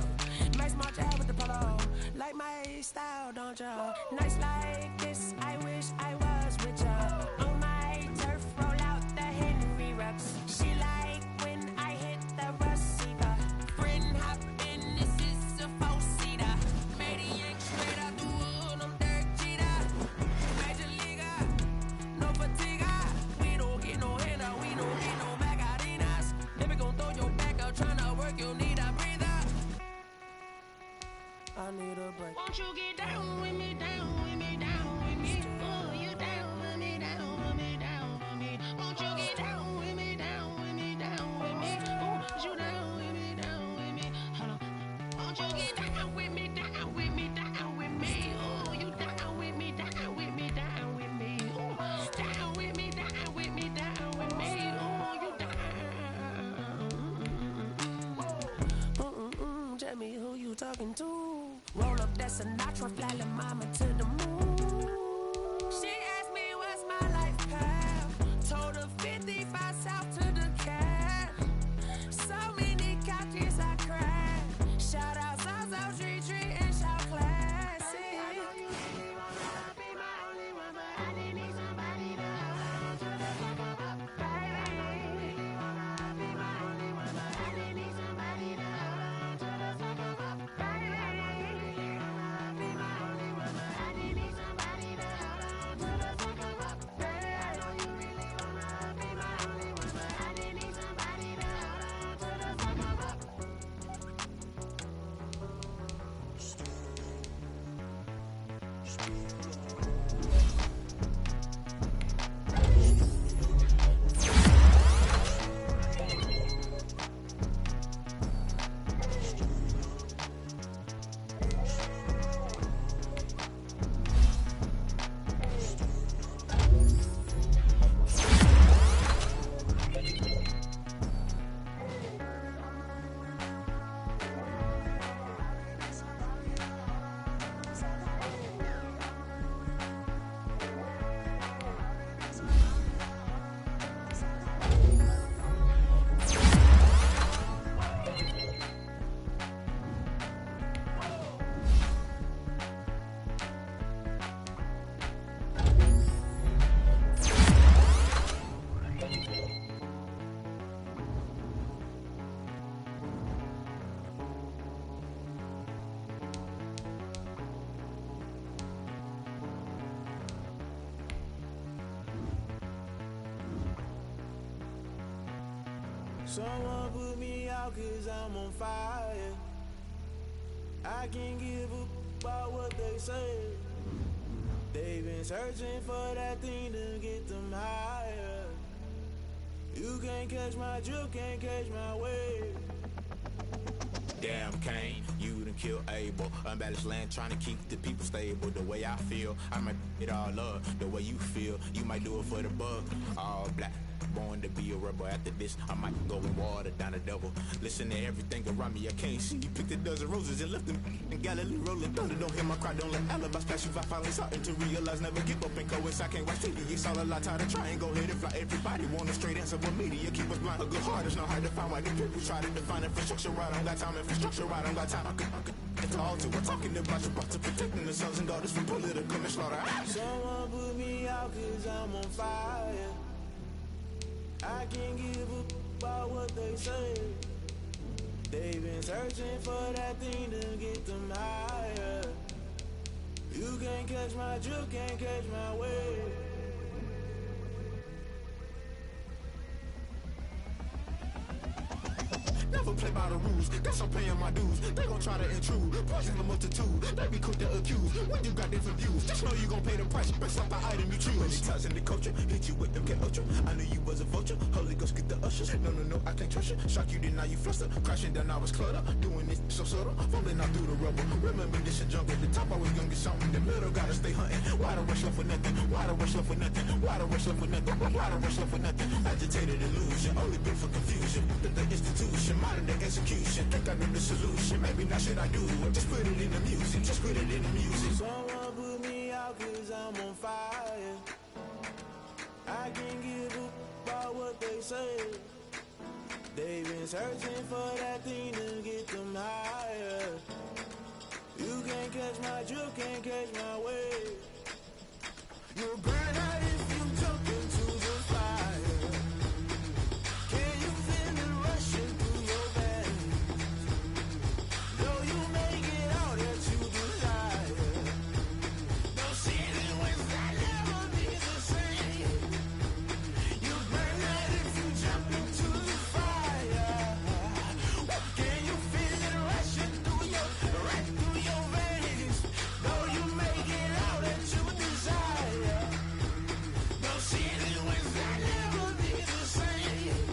Nice smart job with the polo. Like my style, don't ya? Nice like this, I wish I was with ya. On my turf, roll out the Henry Rux. She like when I hit the receiver. Friend hop in, this is a four-seater. Made a yank straight out the wood, I'm Derek Jeter. Major leaguer, no fatigue. We don't get no handout, we don't get no Macarinas. Never gon' throw your back out, tryna work, you need a breather. I need a break. Won't you get down with me, down with me, down with me? Oh, you down with me, down with me, down with me? Won't you get down with me, down with me, down with me? Oh, you down with me, down with me? Hold on. Won't you get down with me, down with me, down with me? Oh, you down with me, down with me, down with me? Oh, down with me, down with me, down with me? Oh, you down. Tell me who you talking to. Roll up that Sinatra, fly la mama to the moon. She asked me what's my life path. Told her 55 south to the cat. So many couches I cried. Shout out South Tree and shout classic. Someone put me out cause I'm on fire. I can't give a about what they say. They've been searching for that thing to get them higher. You can't catch my drift, can't catch my wave. Damn, Kane, you done killed Abel. Unbalanced land, trying to keep the people stable. The way I feel, I might it all up. The way you feel, you might do it for the buck. All black, born to be a rebel. After this, I might go and water down the devil. Listen to everything around me, I can't see. You picked a dozen roses and left them in Galilee rolling thunder. Don't hear my cry, don't let alibis pass you. I finally starting to realize, never give up and coincide. Can't watch TV, it's all a lot. Tired of trying, go ahead and fly. Everybody want a straight answer, but media keep us blind. A good heart is not hard to find. Why the people try to define infrastructure right? I don't got time, infrastructure right, I don't got time. I could get the altar. We're talking about you, about to protecting the sons and daughters from political manslaughter. Someone put me out cause I'm on fire. I can't give a about what they say. They've been searching for that thing to get them higher. You can't catch my drift, can't catch my wave. Never play by the rules, guess I'm paying my dues. They gon' try to intrude, poison the multitude. They be quick to accuse, when you got different views. Just know you gon' pay the price, based off the item you choose. Many times in the culture, hit you with them get ultra. I knew you was a vulture, Holy Ghost get the ushers. No, I can't trust you. Shock you, then now you fluster. Crashing down, I was cluttered. Doing this so subtle, falling out through the rubble. Remember this and jungle, the top I was young and something. The middle gotta stay hunting. Why the rush left for nothing? Why the rush left for nothing? Why the rush left for nothing? Why the rush left for nothing? Agitated illusion, only built for confusion. The institution, modern day execution. Think I know the solution. Maybe not should I do it? Just put it in the music. Just put it in the music. Someone put me out cause I'm on fire. I can't give a about what they say. They've been searching for that thing to get them higher. You can't catch my drift, can't catch my wave. You'll burn out if you jump into the fire. Can you feel it rushing through your veins? Though you make it all that you desire. No ceiling wins, I'll never be the same. You burn out if you jump into the fire. Can you feel it rushing through your veins? Though you make it all that you desire. No ceiling wins, I'll never be the same.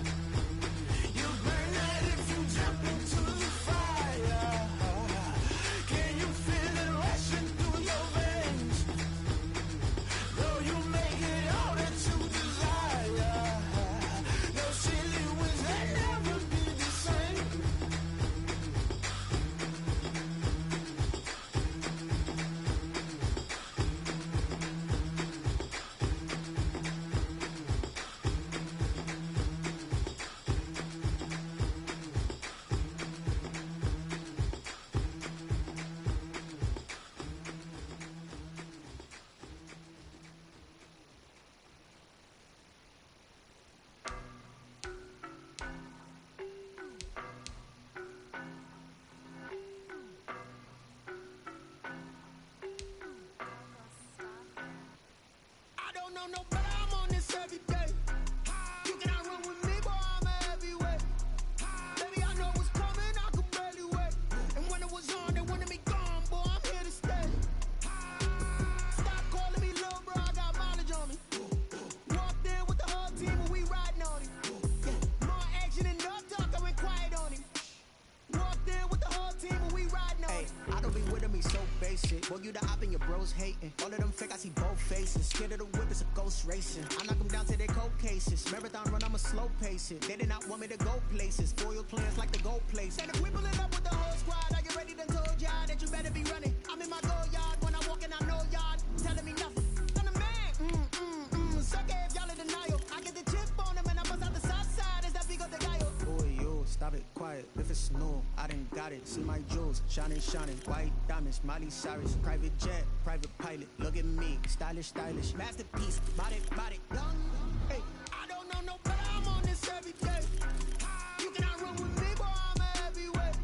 You burn out if you jump into the fire. Can you feel it rushing through your veins? Though you make it all that you desire. No ceiling wins, I'll never be the same. I don't know no better, I'm on this every day. You cannot run with me, boy, I'm a heavyweight. Baby, I know what's coming, I could barely wait. And when it was on, they wanted me gone, boy, I'm here to stay. Stop calling me little bro, I got mileage on me. Walked in with the whole team and we riding on him. More action than no talk, I went quiet on him. Walked in with the whole team and we riding on him. I don't be with me so basic. Boy, you the op and your bros hating. All of them fake, I see both faces. Scared of the whip, it's a ghost racing. I knock them down to their cold cases. Marathon run, I'ma slow pace it. They did not want me to go places. Foil plans like the gold place. And if we pulling up with the whole squad, I get ready to told y'all that you better be running. I'm in my go yard. When I walk in, I know y'all telling me nothing. I'm the man. Suck it if y'all in denial. I get the chip on them and I bust out the south side. Is that big of the guy? Boy, yo, stop it, quiet. If it's new, I done got it. See my jewels, shining. White diamonds, Miley Cyrus. Private jet, private pilot. Look at me, stylish. Masterpiece, body, young. Hey, I don't know no better, I'm on this every day. You cannot run with me, boy, I'm a heavyweight.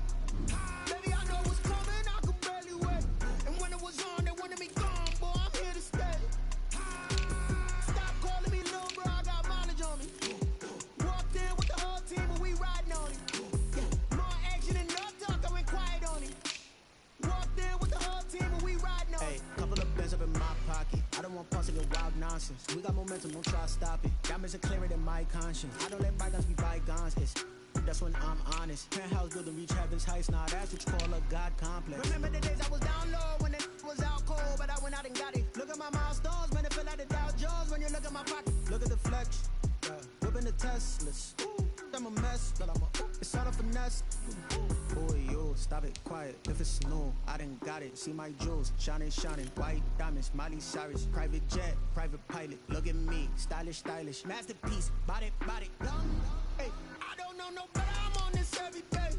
Baby, I know what's coming, I could barely wait. And when it was on, they wanted me gone, boy, I'm here to stay. Stop calling me little bro, I got mileage on me. Walked in with the whole team and we ride nonsense. We got momentum, don't try to stop it. Diamonds are clearer than my conscience. I don't let bygones be bygones. That's when I'm honest. Penthouse building, reach heaven's heights. Nah, that's what you call a God complex. Remember the days I was down low when it was out cold, but I went out and got it. Look at my milestones, man, it feel like the Dow Jones when you look at my pocket. Look at the flex, whipping the Teslas. I'm a mess, but it's all a finesse. Boy, yo, stop it, quiet. If it's new, I done got it. See my jewels, shining, white diamonds, Miley Cyrus, private jet, private pilot. Look at me, stylish, masterpiece, body, young. Hey, I don't know no better. I'm on this every day.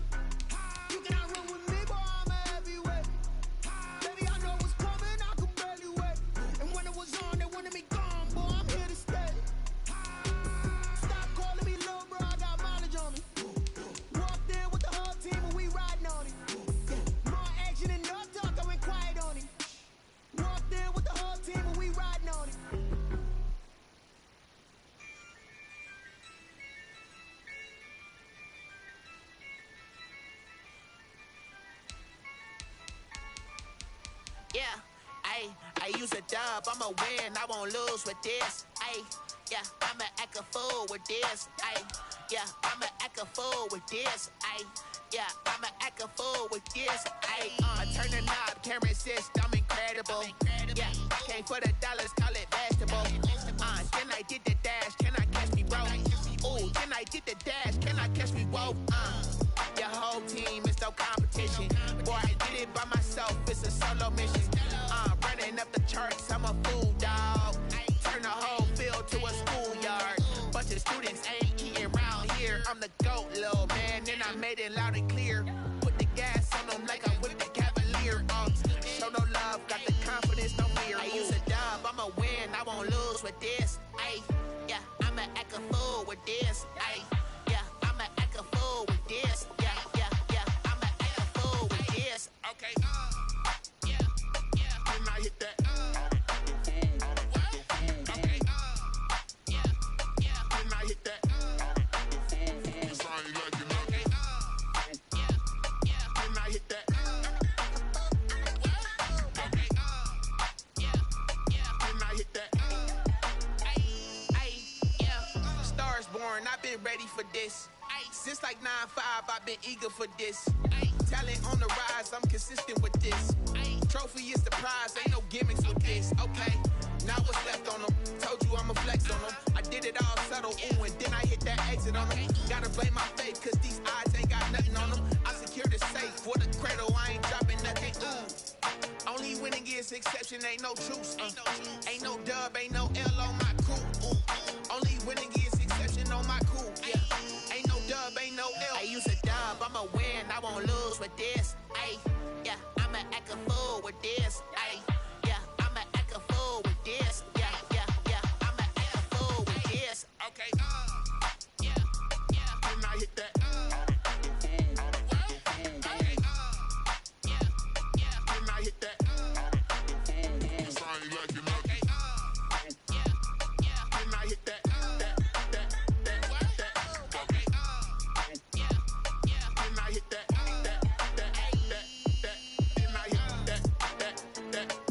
You cannot run with me, boy. I'm a heavyweight. Baby, I know what's coming. I could barely wait. And when it was on, they wanted me gone, boy. I'm here to stay. Stop calling me little bro. I got mileage on me. Walked in with the whole team and we riding on it. More action and no talk. I went quiet on it. Walked in with the whole team and we riding on it. Yeah, I use a dub, I'ma win, I won't lose with this. Yeah, I'ma act a fool with this. Yeah, I'ma act a fool with this. Yeah, I'ma act a fool with this. I turn the knob, can't resist, I'm incredible. Yeah, came for the dollars, call it vegetable. Then I did the dash, can I catch me, bro? Ooh, then I did the dash, can I catch me, whoa? Your whole team is no competition. Boy, I did it by myself, it's a solo mission. Running up the charts, I'm a fool, dog. Turn the whole field to a schoolyard. Bunch of students ain't eating around here. I'm the GOAT, little man, and I made it loud and clear. Put the gas on them like I'm with the Cavalier. Show no love, got the confidence, no fear. I use a dub, I'ma win, I won't lose with this. Yeah, I'ma act a fool with this. Yeah, I'ma act a fool with this. Yeah, I'ma act a fool with this. Okay, can I hit that? Okay, can I hit that? Cause I ain't like it, okay, can I hit that? Okay, can I hit that? Yeah, Stars born, I've been ready for this. Since like 9-5, I've been eager for this. Talent on the rise, I'm consistent with this. Trophy is the prize, ain't no gimmicks with this. Okay, now what's left on them? Told you I'ma flex on them. I did it all subtle, ooh, and then I hit that exit on them. Gotta blame my faith, cause these odds ain't got nothing on them. I secure the safe for the cradle, I ain't dropping nothing, ooh. Only winning is exception, ain't no truce. Ain't no dub, ain't no L on my crew. Only winning is exception on my crew, yeah. Ain't no dub, ain't no L. I use a dub, I'ma win, I won't lose with this. Yeah, I'ma act a fool with this. Yeah, I'ma act a fool with this. Yeah, I'ma act a fool with this. Okay, can I hit that? Okay, can I hit that? Cause I ain't like it, okay, can I hit that? Okay, can I hit that? Can I hit that?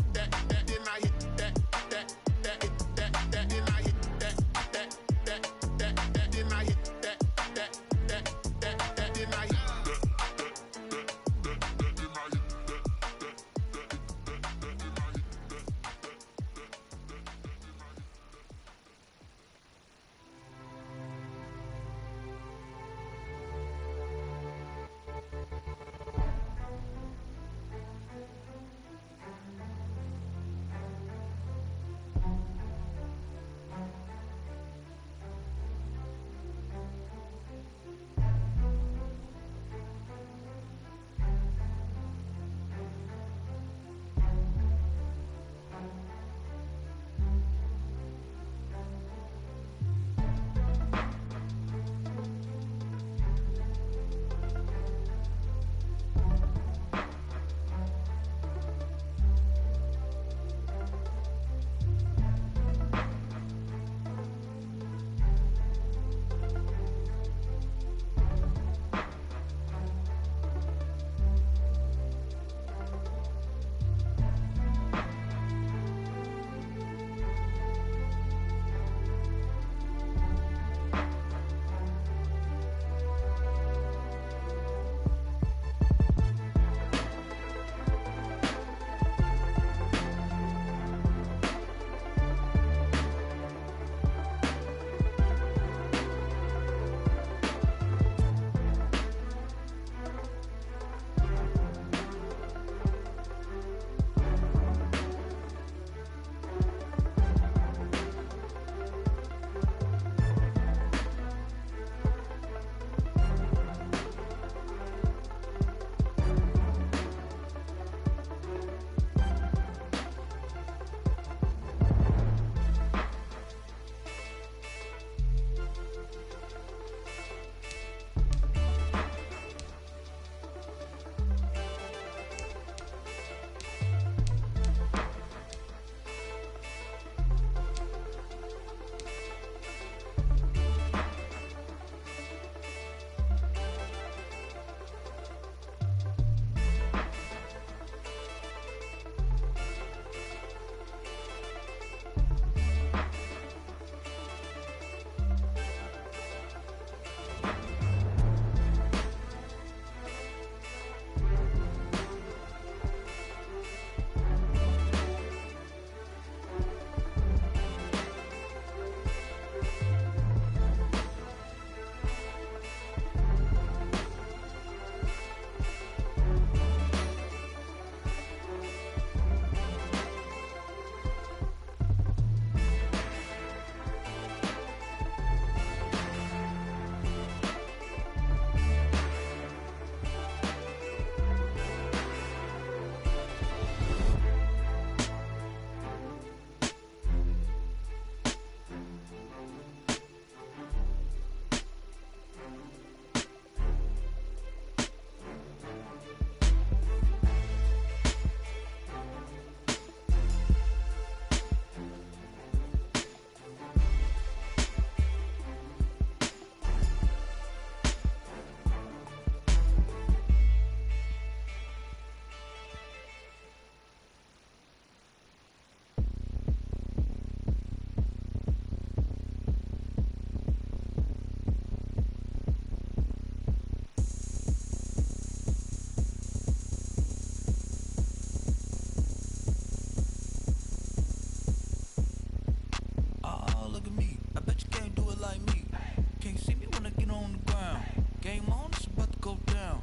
on the ground. Game on, it's about to go down.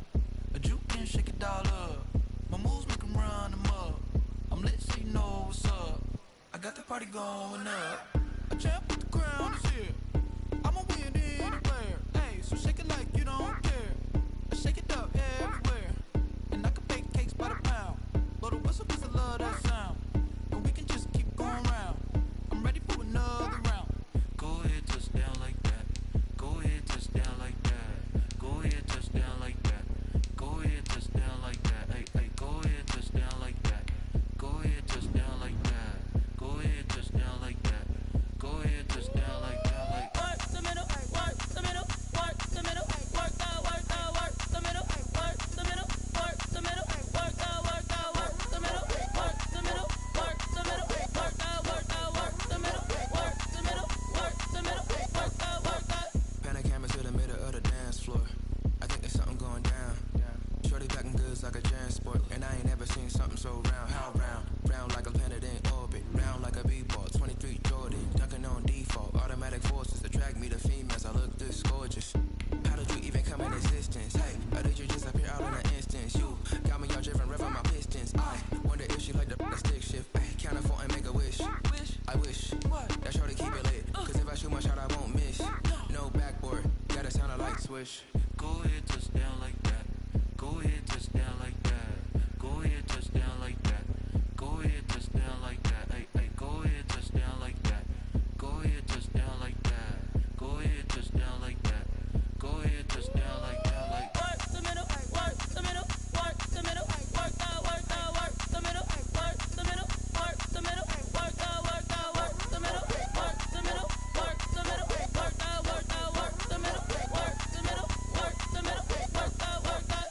A juke and shake it all up. My moves make 'em run them up. I'm lit so you know what's up. I got the party going up. A champ with the crown is here. I'ma win anywhere. Hey, so shake it like you don't care. I shake it up everywhere. And I can bake cakes by the pound. Blow the whistle 'cause I love that sound. And we can just keep going round. I'm ready for another round. Go ahead, touch down like that. Go ahead, touch down like that. Go ahead, touch down like that. Go ahead, touch down like that. Hey, hey, go ahead, touch down like that. Go ahead, touch down like that. Go ahead, touch down like that. Go ahead, touch down like that. Like work the middle, work the middle, work the middle, work the middle, work the middle, work the middle, work the middle, work the middle, work the middle, work the middle, work the middle, work the middle, work the. Pan a camera to the middle of the dance floor. I think there's something going down. Shorty backing goods like a transport, and I ain't never seen something so round. How round? Round like a planet in orbit, round like a b-ball. 23 Jordan, dunking on default. Automatic forces attract me to females. I look this gorgeous. How did you even come in existence? Hey, or did you just appear out in an instance? You got me all driven, revving my pistons. I wonder if she like the stick shift. Ay, count it 4 and make a wish. I wish that shorty keep it lit. 'Cause if I shoot my shot, I won't miss. No backboard, gotta sound a light switch. Go ahead, touch down like that. Go ahead, touch down like that. Go ahead, touch down like that. Go ahead, touch down like that. Hey, hey, go ahead, touch down like that. Go ahead, touch down like that. Go ahead, touch down like that. Go ahead, touch down like that. Like Work the middle, work the middle, work the middle, work the middle, work the middle, work the middle, work the middle, work the middle, work the middle, work the middle, work the middle, work the middle, work the middle, work the middle, work the middle, work the.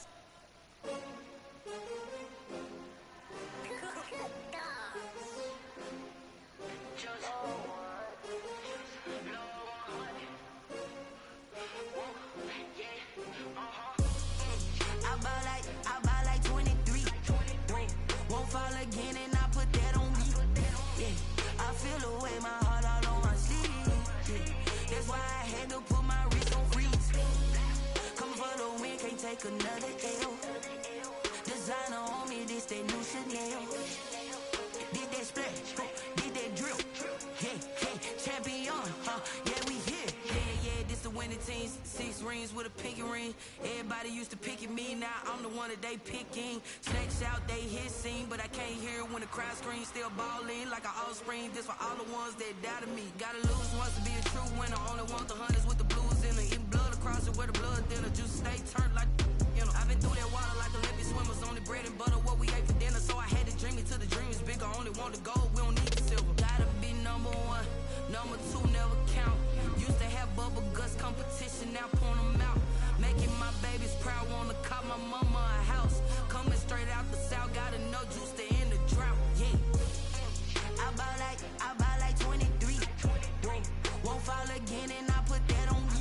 I buy like 23. Won't fall again and I put that on me. Yeah, I feel the way my heart all on my sleeve. Yeah, that's why I had to put my wrist on freeze. Coming for the win, can't take another L. Designer on me, this that new Chanel. Did that splash, did that drill. Yeah, champion, yeah, we here. Yeah, this the winning team. 6 rings with a pinky ring. Everybody used to pick at me, now I'm the one that they picking. Snakes out, they hit scene, but I can't hear it when the crowd screams. Still ballin' like an offspring. This for all the ones that doubted me. Gotta lose once to be a true winner. Only want the hunters with the blues in it. Eating blood across it where the blood thinner. Juice stay turned like, you know. I've been through that water like Olympic swimmers. Only bread and butter, what we ate for dinner. So I had to dream it till the dream is bigger. Only want the gold, we don't need the silver. Gotta be number 1, number 2 never count. Used to have bubble guts competition, now point them out. Making my babies proud, wanna call my mama a house. Coming straight out the south, gotta know juice to end the drought. Yeah, I buy like 23. Won't fall again and I put that on me.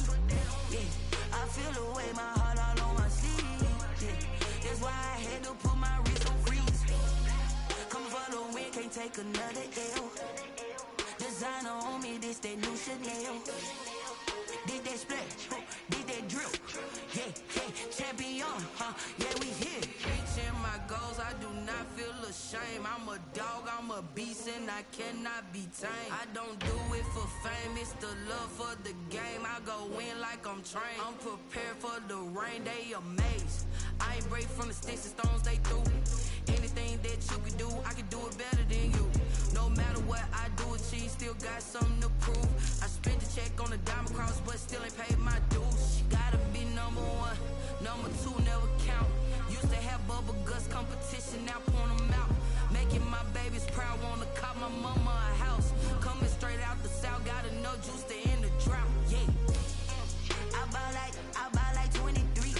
Yeah, I feel the way my heart all on my sleeve. Yeah, that's why I had to put my wrist on freeze. Coming for the win, can't take another L. Designer on me, this that new Chanel. Did that splash, did that drill. Yeah, champion, yeah, we here. Reaching my goals, I do not feel ashamed. I'm a dog, I'm a beast, and I cannot be tamed. I don't do it for fame, it's the love for the game. I go in like I'm trained. I'm prepared for the rain, they amazed. I ain't break from the sticks and stones they threw. Anything that you can do, I can do it better than you. No matter what I do, achieve, still got something to prove. I spent the check on the diamond cross, but still ain't paid my dues. Gotta be number 1, number 2 never count. Used to have bubble guts competition, now point them out. Making my babies proud, wanna call my mama a house. Coming straight out the south, gotta know juice to end the drought. Yeah, I buy like 23.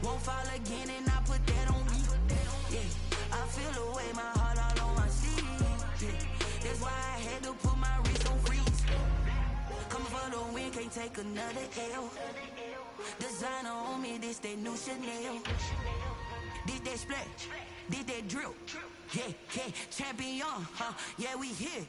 Won't fall again and I put that on me. Yeah, I feel the way my heart all on my sleeve. Yeah, that's why I had to put my wrist on freeze. Coming for the win, can't take another L. Designer on me, this that new Chanel. Did that splash, did that drill. Yeah, champion, yeah, we here.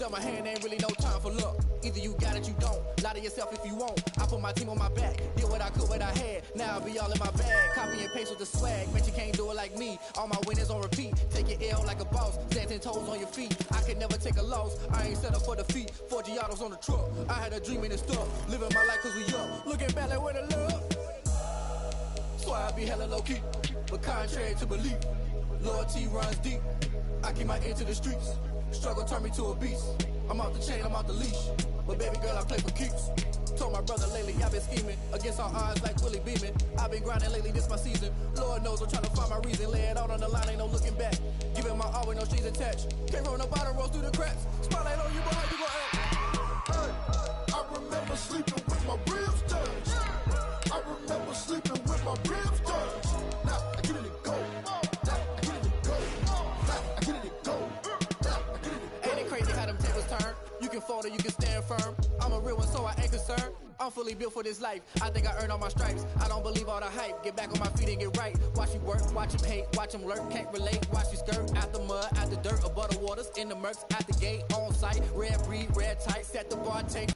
dealt my hand, ain't really no time for luck. Either you got it, you don't. Lie to yourself if you won't. I put my team on my back, did what I could, what I had. Now I'll be all in my bag. Copy and paste with the swag. Bet you can't do it like me. All my winners on repeat. Take your L like a boss. Stand 10 toes on your feet. I could never take a loss. I ain't set up for defeat. 4 Giottos on the truck. I had a dream and it's stuck. Living my life cause we young. Looking back like where the love. So I be hella low key. But contrary to belief, loyalty runs deep. I keep my ear to the streets. Struggle turned me to a beast. I'm off the chain, I'm off the leash. But baby girl, I play for keeps. Told my brother lately, I've been scheming. Against all odds like Willie Beeman. I've been grinding lately, this my season. Lord knows I'm trying to find my reason. Lay it out on the line, ain't no looking back. Giving my all with no strings attached. Came from the bottom, rose through the cracks. Spotlight on you, boy, how you gon' act? Hey, I remember sleeping with my ribs touched. I remember sleeping with my ribs touched. Now I get it and go. Now I get it and go. Now I get it and go. Now I get it and go. Ain't it crazy how them tables turn? You can fold or you can stand firm. I'm a real one, so I ain't concerned. I'm fully built for this life. I think I earned all my stripes. I don't believe all the hype. Get back on my feet and get right. Watch you work, watch him hate, watch him lurk. Can't relate, watch you skirt. Out the mud, out the dirt, above the waters, in the murks, out the gate, on site. Red breed, red tight, set the bar, take.